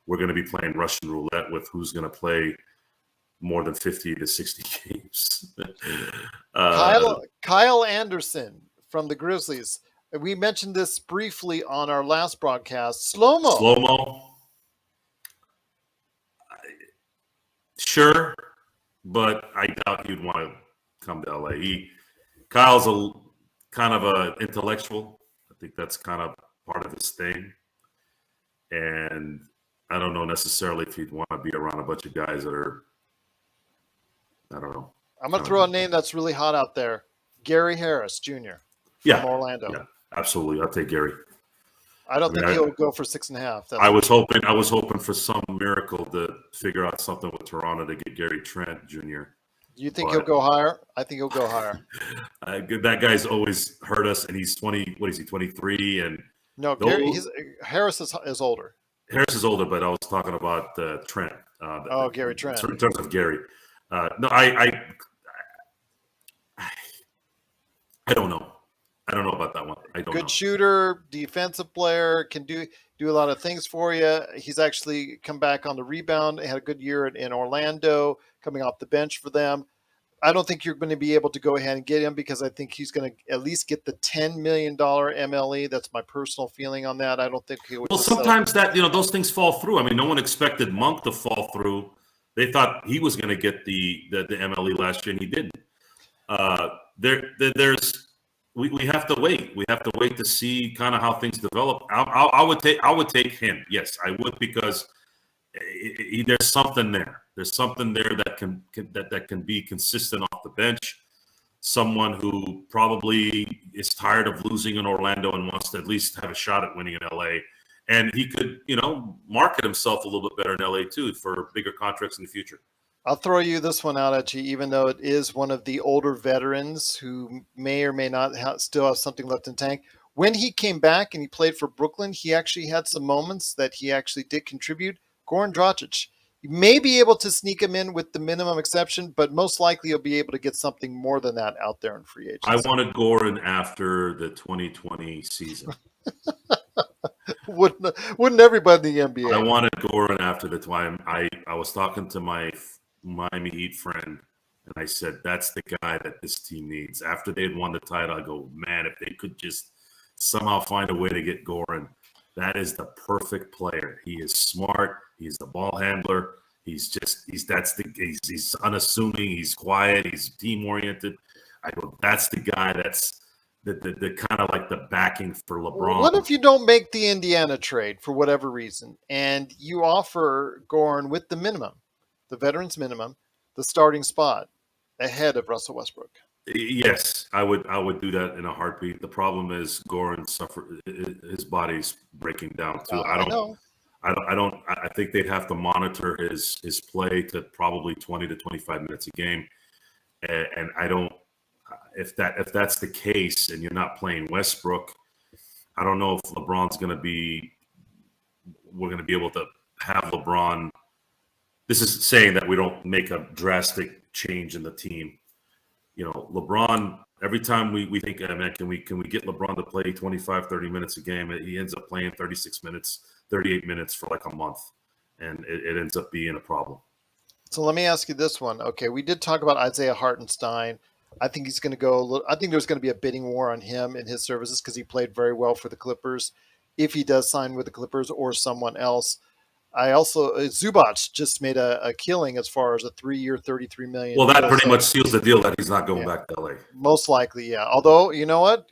we're going to be playing Russian roulette with who's going to play more than 50 to 60 games. Kyle Anderson from the Grizzlies. We mentioned this briefly on our last broadcast. Slow-mo. Sure, but I doubt he'd want to come to LA. Kyle's a kind of an intellectual. I think that's kind of part of his thing. And I don't know necessarily if he'd want to be around a bunch of guys that are, I don't know. I'm going to throw a name that's really hot out there. Gary Harris Jr. from Orlando. Yeah, absolutely. I'll take Gary. I don't think he'll go for 6.5. I was hoping for some miracle to figure out something with Toronto to get Gary Trent Jr. You think he'll go higher? I think he'll go higher. That guy's always hurt us, and he's 20. What is he? 23, and no, Harris is older. Harris is older, but I was talking about Trent. Gary Trent. In terms of Gary, no, I don't know. I don't know about that one. I don't know. Good shooter, defensive player, can do a lot of things for you. He's actually come back on the rebound. Had a good year in Orlando, coming off the bench for them. I don't think you're going to be able to go ahead and get him because I think he's going to at least get the $10 million MLE. That's my personal feeling on that. I don't think he would. Well, sometimes those things fall through. I mean, no one expected Monk to fall through. They thought he was going to get the MLE last year, and he didn't. We have to wait. We have to wait to see kind of how things develop. I would take him. Yes, I would, because there's something there. There's something there that can be consistent off the bench. Someone who probably is tired of losing in Orlando and wants to at least have a shot at winning in LA. And he could, market himself a little bit better in LA too for bigger contracts in the future. I'll throw you this one out at you, even though it is one of the older veterans who may or may not still have something left in the tank. When he came back and he played for Brooklyn, he actually had some moments that he actually did contribute. Goran Dragic. You may be able to sneak him in with the minimum exception, but most likely you'll be able to get something more than that out there in free agency. I wanted Goran after the 2020 season. Wouldn't everybody in the NBA? I wanted Goran after the time. I was talking to my Miami Heat friend, and I said, that's the guy that this team needs. After they'd won the title, I go, man, if they could just somehow find a way to get Goran, that is the perfect player. He is smart. He's the ball handler. He's unassuming. He's quiet. He's team oriented. I go, that's the guy. the kind of like the backing for LeBron. What if you don't make the Indiana trade for whatever reason, and you offer Goran with the minimum, the veterans minimum, the starting spot ahead of Russell Westbrook? Yes, I would do that in a heartbeat. The problem is Goran his body's breaking down too. I know. I think they'd have to monitor his play to probably 20 to 25 minutes a game, and I don't. If that's the case, and you're not playing Westbrook, I don't know if LeBron's going to be. We're going to be able to have LeBron. This is saying that we don't make a drastic change in the team. You know, LeBron, every time we think, man, can we get LeBron to play 25, 30 minutes a game? He ends up playing 36 minutes, 38 minutes for like a month, and it ends up being a problem. So let me ask you this one. Okay, we did talk about Isaiah Hartenstein. I think he's going to go. I think there's going to be a bidding war on him and his services because he played very well for the Clippers. If he does sign with the Clippers or someone else, I also Zubac just made a killing as far as a 3-year, $33 million. Well, that deal, pretty so much seals the deal that he's not going back to LA. most likely, yeah. Although you know what,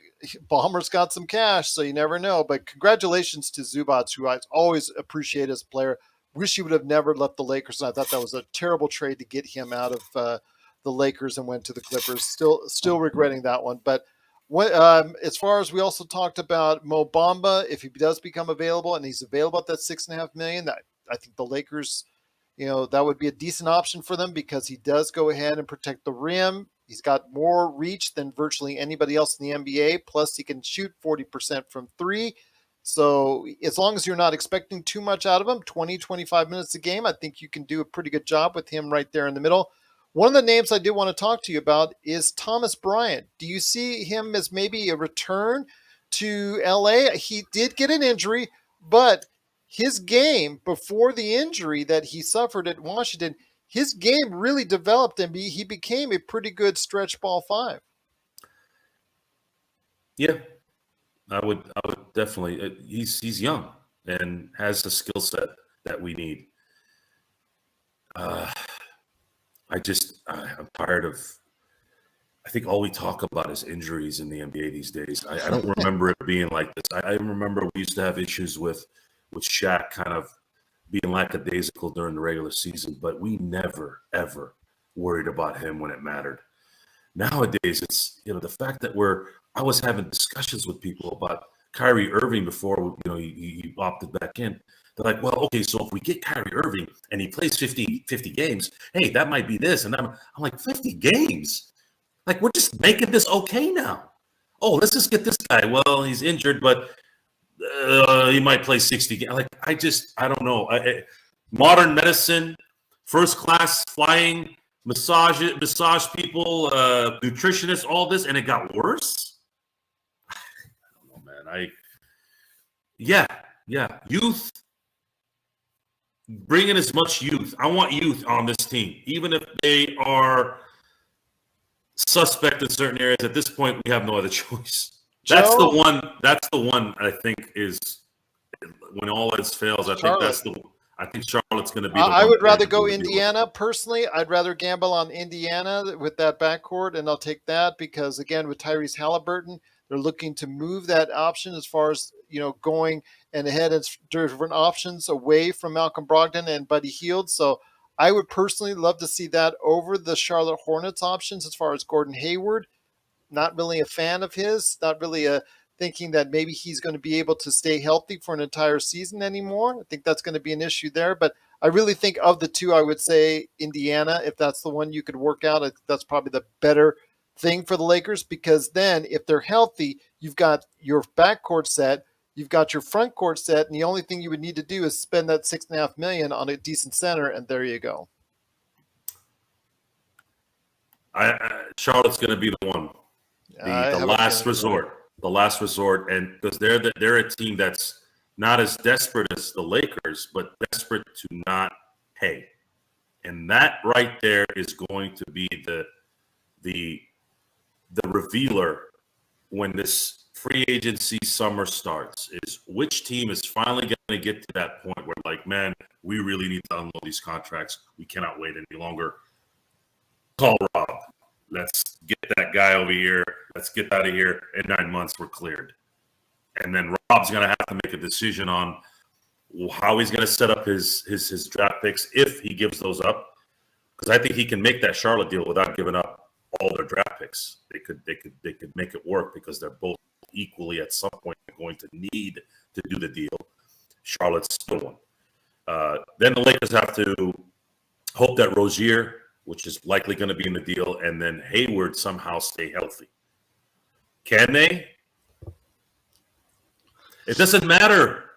Ballmer's got some cash, so you never know. But congratulations to Zubac, who I always appreciate as a player. Wish he would have never left the Lakers. And I thought that was a terrible trade to get him out of the Lakers and went to the Clippers. Still regretting that one. But as far as we also talked about Mo Bamba, if he does become available and he's available at that $6.5 million, that I think the Lakers, that would be a decent option for them because he does go ahead and protect the rim. He's got more reach than virtually anybody else in the NBA. Plus, he can shoot 40% from three. So as long as you're not expecting too much out of him, 20, 25 minutes a game, I think you can do a pretty good job with him right there in the middle. One of the names I did want to talk to you about is Thomas Bryant. Do you see him as maybe a return to LA? He did get an injury, but his game before the injury that he suffered at Washington, his game really developed and he became a pretty good stretch ball five. Yeah, I would definitely. He's young and has the skill set that we need. I'm tired of. I think all we talk about is injuries in the NBA these days. I don't remember it being like this. I remember we used to have issues with Shaq kind of being lackadaisical during the regular season, but we never ever worried about him when it mattered. Nowadays, it's the fact that I was having discussions with people about Kyrie Irving before he opted back in. They're like, well, okay, so if we get Kyrie Irving and he plays 50 games, hey, that might be this. And I'm like, 50 games? Like, we're just making this okay now. Oh, let's just get this guy. Well, he's injured, but he might play 60 games. Like, I don't know. Modern medicine, first class flying, massage people, nutritionists, all this, and it got worse. I don't know, man. Yeah, youth. Bring in as much youth. I want youth on this team, even if they are suspect in certain areas. At this point, we have no other choice. That's the one I think is when all else fails. I think Charlotte's going to be. I would rather go Indiana personally. I'd rather gamble on Indiana with that backcourt, and I'll take that because again, with Tyrese Halliburton, they're looking to move that option as far as going and ahead as different options away from Malcolm Brogdon and Buddy Hield. So I would personally love to see that over the Charlotte Hornets options as far as Gordon Hayward. Not really a fan of his. Not really thinking that maybe he's going to be able to stay healthy for an entire season anymore. I think that's going to be an issue there. But I really think of the two, I would say Indiana, if that's the one you could work out. That's probably the better thing for the Lakers because then if they're healthy, you've got your backcourt set, you've got your front court set, and the only thing you would need to do is spend that $6.5 million on a decent center, and there you go. Charlotte's going to be the one, the last resort, and because they're a team that's not as desperate as the Lakers, but desperate to not pay, and that right there is going to be the revealer when this free agency summer starts, is which team is finally going to get to that point where, like, man, we really need to unload these contracts. We cannot wait any longer. Call Rob. let's get that guy over here. Let's get out of here. In 9 months, we're cleared. And then Rob's going to have to make a decision on how he's going to set up his draft picks if he gives those up. Because I think he can make that Charlotte deal without giving up all their draft picks. They could make it work because they're both equally at some point going to need to do the deal. Charlotte's still one. Then the Lakers have to hope that Rozier, which is likely going to be in the deal, and then Hayward somehow stay healthy. Can they? It doesn't matter.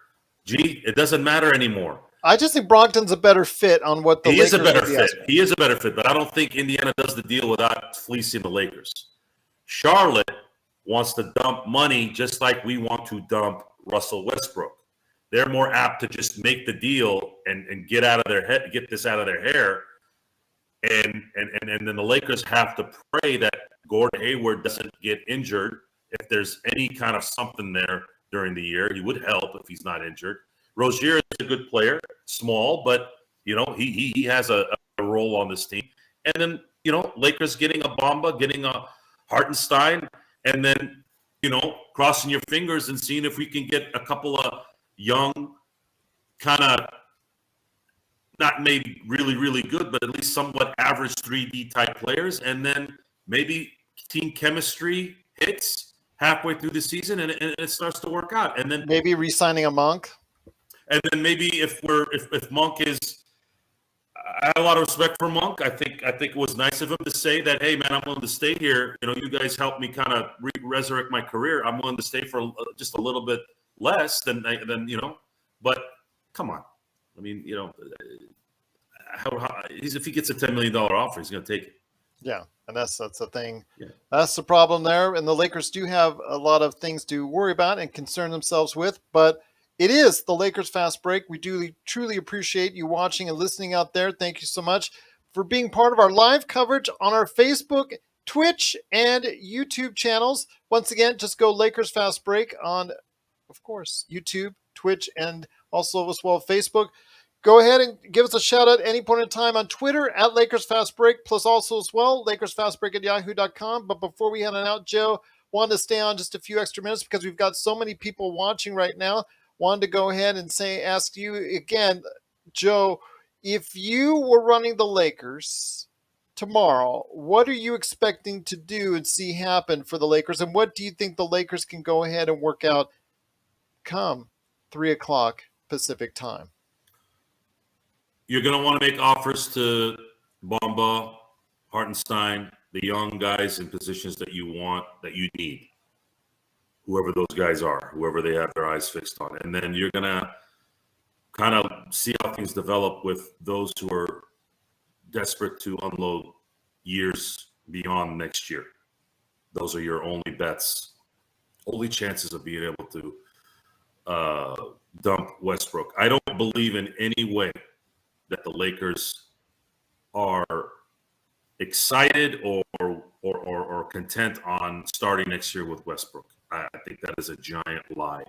It doesn't matter anymore. I just think Brogdon's a better fit on what the Lakers is a better fit. He is a better fit, but I don't think Indiana does the deal without fleecing the Lakers. Charlotte wants to dump money just like we want to dump Russell Westbrook. They're more apt to just make the deal and get out of their head, get this out of their hair, and then the Lakers have to pray that Gordon Hayward doesn't get injured. If there's any kind of something there during the year, he would help if he's not injured. Rozier is a good player, small, but he has a role on this team. And then Lakers getting a Bamba, getting a Hartenstein, and then crossing your fingers and seeing if we can get a couple of young, kind of not maybe really, really good, but at least somewhat average 3D type players. And then maybe team chemistry hits halfway through the season and it starts to work out. And then maybe re-signing a Monk. And then maybe if Monk is, I have a lot of respect for Monk. I think it was nice of him to say that, hey man, I'm willing to stay here. You guys helped me kind of resurrect my career. I'm willing to stay for just a little bit less than. But come on, I mean, if he gets a $10 million offer, he's going to take it. Yeah, and that's the thing. Yeah. That's the problem there. And the Lakers do have a lot of things to worry about and concern themselves with. But it is the Lakers Fast Break. We do truly appreciate you watching and listening out there. Thank you so much for being part of our live coverage on our Facebook, Twitch, and YouTube channels. Once again, just go Lakers Fast Break on, of course, YouTube, Twitch, and also as well Facebook. Go ahead and give us a shout out at any point in time on Twitter at Lakers Fast Break, plus also as well, LakersFastBreak at yahoo.com. But before we head on out, Joe, wanted to stay on just a few extra minutes because we've got so many people watching right now. Wanted to go ahead and ask you again, Joe, if you were running the Lakers tomorrow, what are you expecting to do and see happen for the Lakers? And what do you think the Lakers can go ahead and work out come 3 o'clock Pacific time? You're going to want to make offers to Bamba, Hartenstein, the young guys in positions that you want, that you need. Whoever those guys are, whoever they have their eyes fixed on. And then you're going to kind of see how things develop with those who are desperate to unload years beyond next year. Those are your only bets, only chances of being able to dump Westbrook. I don't believe in any way that the Lakers are excited or content on starting next year with Westbrook. I think that is a giant lie.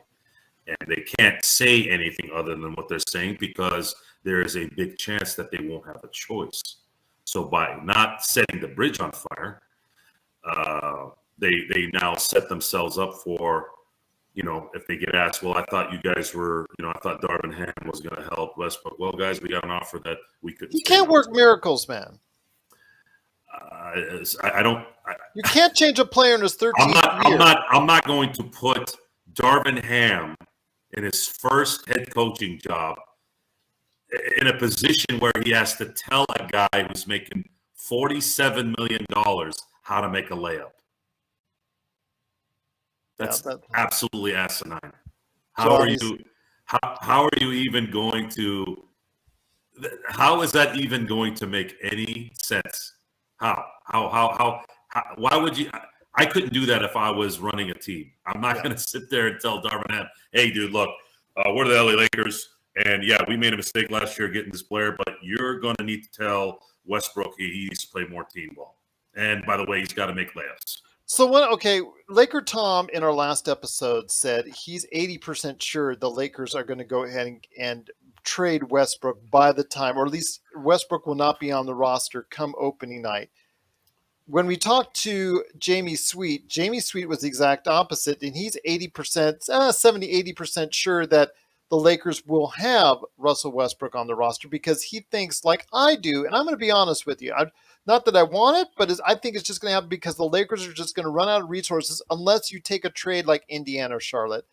And they can't say anything other than what they're saying because there is a big chance that they won't have a choice. So by not setting the bridge on fire, they now set themselves up for, if they get asked, well, I thought you guys were, I thought Darvin Ham was going to help Westbrook. Well, guys, we got an offer that we couldn't. You can't work miracles, man. I don't. You can't change a player in his 13th year. I'm not going to put Darvin Ham in his first head coaching job in a position where he has to tell a guy who's making $47 million how to make a layup. That's absolutely asinine. How are you even going to? How is that even going to make any sense? How? Why would you? I couldn't do that if I was running a team. I'm not going to sit there and tell Darvin Ham, hey, dude, look, we're the LA Lakers, and yeah, we made a mistake last year getting this player, but you're going to need to tell Westbrook he needs to play more team ball. And by the way, he's got to make layups. So Laker Tom in our last episode said he's 80% sure the Lakers are going to go ahead and trade Westbrook by the time, or at least Westbrook will not be on the roster come opening night. when we talked to Jamie Sweet was the exact opposite, and he's 80%, 70, 80% sure that the Lakers will have Russell Westbrook on the roster because he thinks, like I do, and I'm going to be honest with you, not that I want it, but I think it's just going to happen because the Lakers are just going to run out of resources unless you take a trade like Indiana or Charlotte.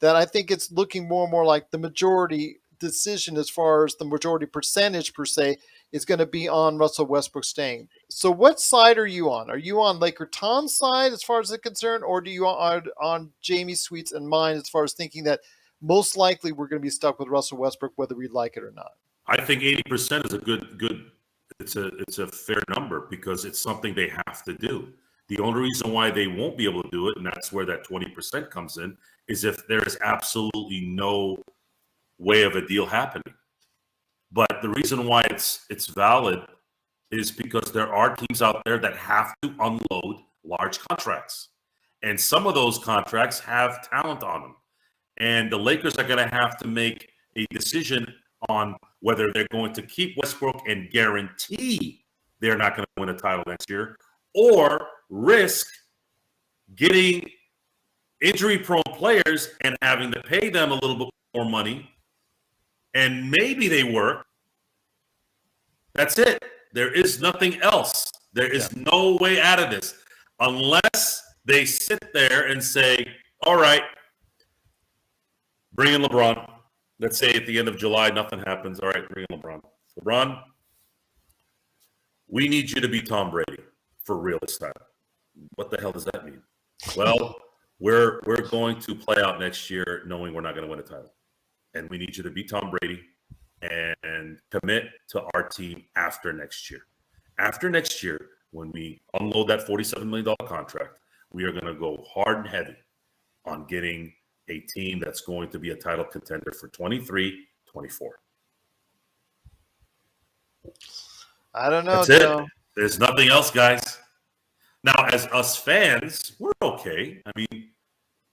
That I think it's looking more and more like the majority decision as far as the majority percentage per se is going to be on Russell Westbrook staying. So what side are you on? Are you on Laker Tom's side as far as it's concerned, or do you on Jamie Sweet's and mine as far as thinking that most likely we're going to be stuck with Russell Westbrook whether we like it or not? I think 80% is a good. It's a fair number because it's something they have to do. The only reason why they won't be able to do it, and that's where that 20% comes in, is if there is absolutely no way of a deal happening. But the reason why it's valid is because there are teams out there that have to unload large contracts. And some of those contracts have talent on them. And the Lakers are going to have to make a decision on whether they're going to keep Westbrook and guarantee they're not going to win a title next year, or risk getting injury-prone players and having to pay them a little bit more money, and maybe they work. That's it. There is nothing else. There is no way out of this unless they sit there and say, all right, bring in LeBron. Let's say at the end of July, nothing happens. All right, bring in LeBron. LeBron, we need you to be Tom Brady for real this time. What the hell does that mean? Well, we're going to play out next year knowing we're not going to win a title. And we need you to be Tom Brady and commit to our team after next year. After next year, when we unload that $47 million contract, we are going to go hard and heavy on getting a team that's going to be a title contender for 23, 24. I don't know, That's it. Joe. There's nothing else, guys. Now, as us fans, we're okay. I mean,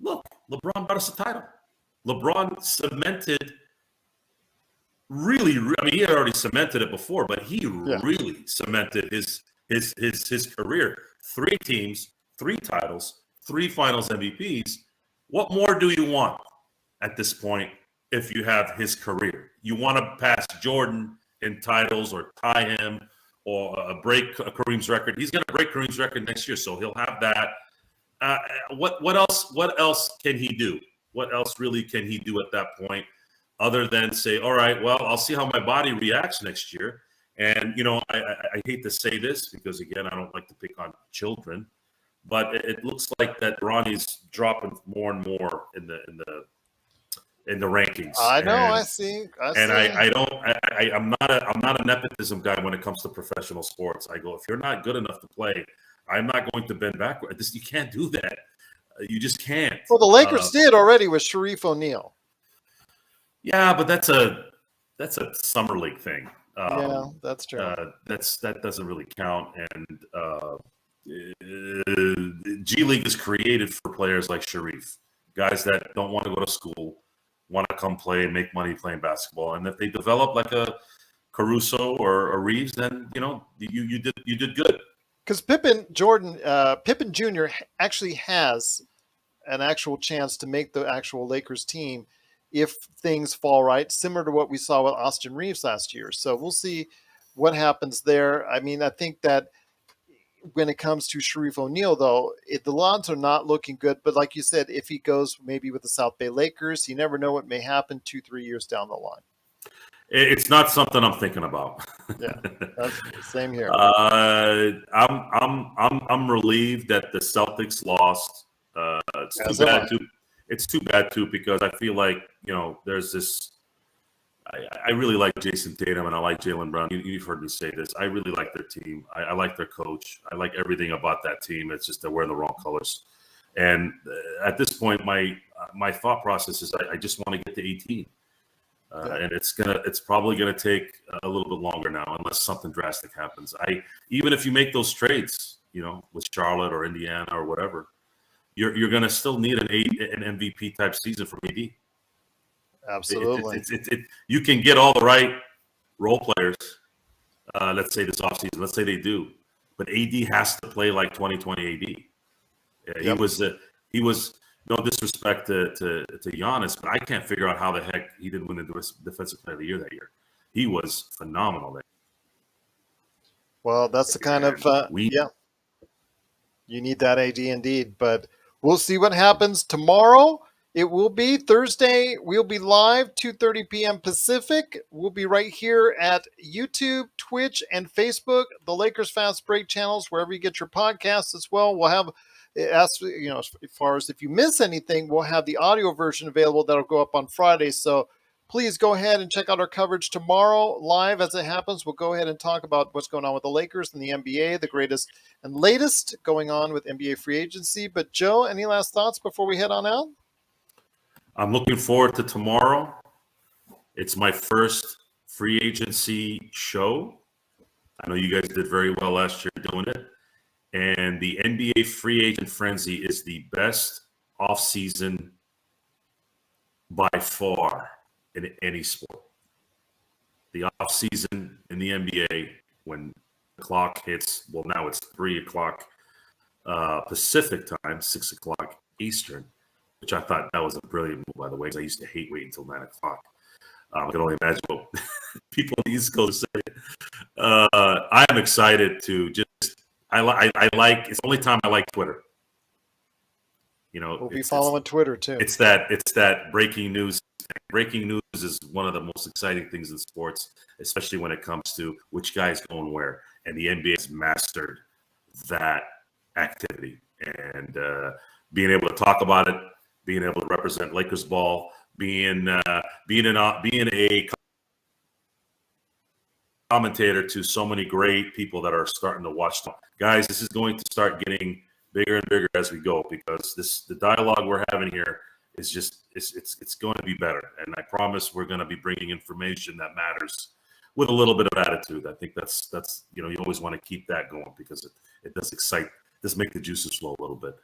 look, LeBron brought us a title. LeBron cemented he had already cemented it before, but he really cemented his career. 3 teams, 3 titles, 3 finals MVPs. What more do you want at this point if you have his career? You want to pass Jordan in titles or tie him or break Kareem's record. He's going to break Kareem's record next year, so he'll have that. What else can he do? What else really can he do at that point other than say, all right, well, I'll see how my body reacts next year. And, I hate to say this because, again, I don't like to pick on children, but it looks like that Ronnie's dropping more and more in the rankings. I know. I see. I'm not a nepotism guy when it comes to professional sports. I go, if you're not good enough to play, I'm not going to bend backward. You can't do that. You just can't. Well, the Lakers did already with Sharif O'Neal. Yeah, but that's a summer league thing. Yeah, that's true. That doesn't really count. And G League is created for players like Sharif, guys that don't want to go to school, want to come play and make money playing basketball. And if they develop like a Caruso or a Reeves, then you did good. Because Pippen Jr. actually has an actual chance to make the actual Lakers team if things fall right, similar to what we saw with Austin Reeves last year. So we'll see what happens there. I mean, I think that when it comes to Sharif O'Neal, though, the odds are not looking good. But like you said, if he goes maybe with the South Bay Lakers, you never know what may happen 2-3 years down the line. It's not something I'm thinking about. Yeah, that's the same here. I'm relieved that the Celtics lost. It's too bad too because I feel like there's this. I really like Jason Tatum and I like Jaylen Brown. You've heard me say this. I really like their team. I like their coach. I like everything about that team. It's just they're wearing the wrong colors. And at this point, my thought process is I just want to get to 18. And it's probably gonna take a little bit longer now, unless something drastic happens. Even if you make those trades, with Charlotte or Indiana or whatever, you're gonna still need an MVP type season from AD. Absolutely. You can get all the right role players. Let's say this offseason. Let's say they do. but AD has to play like 2020 AD. Yeah, Yep. he was no disrespect to Giannis, but I can't figure out how the heck he didn't win the Defensive Player of the Year that year. He was phenomenal. Well, that's the kind of We yeah. You need that AD indeed, but we'll see what happens tomorrow. It will be Thursday. We'll be live 2:30 p.m. Pacific. We'll be right here at YouTube, Twitch, and Facebook, the Lakers Fast Break channels, wherever you get your podcasts as well. We'll have as far as if you miss anything, we'll have the audio version available that'll go up on Friday. So please go ahead and check out our coverage tomorrow live as it happens. We'll go ahead and talk about what's going on with the Lakers and the NBA, the greatest and latest going on with NBA free agency. But Joe, any last thoughts before we head on out? I'm looking forward to tomorrow. It's my first free agency show. I know you guys did very well last year doing it. And the NBA free agent frenzy is the best offseason by far in any sport. The offseason in the NBA, when the clock hits, well, now it's 3 o'clock Pacific time, 6 o'clock Eastern, which I thought that was a brilliant move, by the way, because I used to hate waiting until 9 o'clock. I can only imagine what people on the East Coast say. I am excited to just, I like, it's the only time I like Twitter. You know, We'll be following Twitter too. It's that breaking news. Breaking news is one of the most exciting things in sports, especially when it comes to which guy's going where. And the NBA has mastered that activity. And being able to talk about it, being able to represent Lakers ball, being a commentator to so many great people that are starting to watch them. Guys, this is going to start getting bigger and bigger as we go, because the dialogue we're having here is just it's going to be better. And I promise we're going to be bringing information that matters with a little bit of attitude. I think that's you always want to keep that going, because it does excite, does make the juices flow a little bit.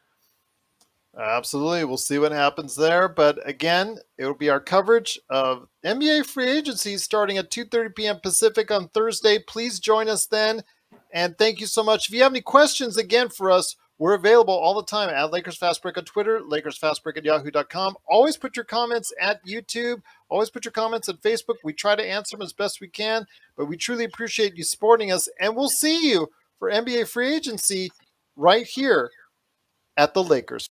Absolutely. We'll see what happens there. But again, it will be our coverage of NBA free agency starting at 2:30 p.m. Pacific on Thursday. Please join us then. And thank you so much. If you have any questions again for us, we're available all the time at Lakers Fast Break on Twitter, LakersFastBreak@yahoo.com. Always put your comments at YouTube. Always put your comments at Facebook. We try to answer them as best we can, but we truly appreciate you supporting us. And we'll see you for NBA free agency right here at the Lakers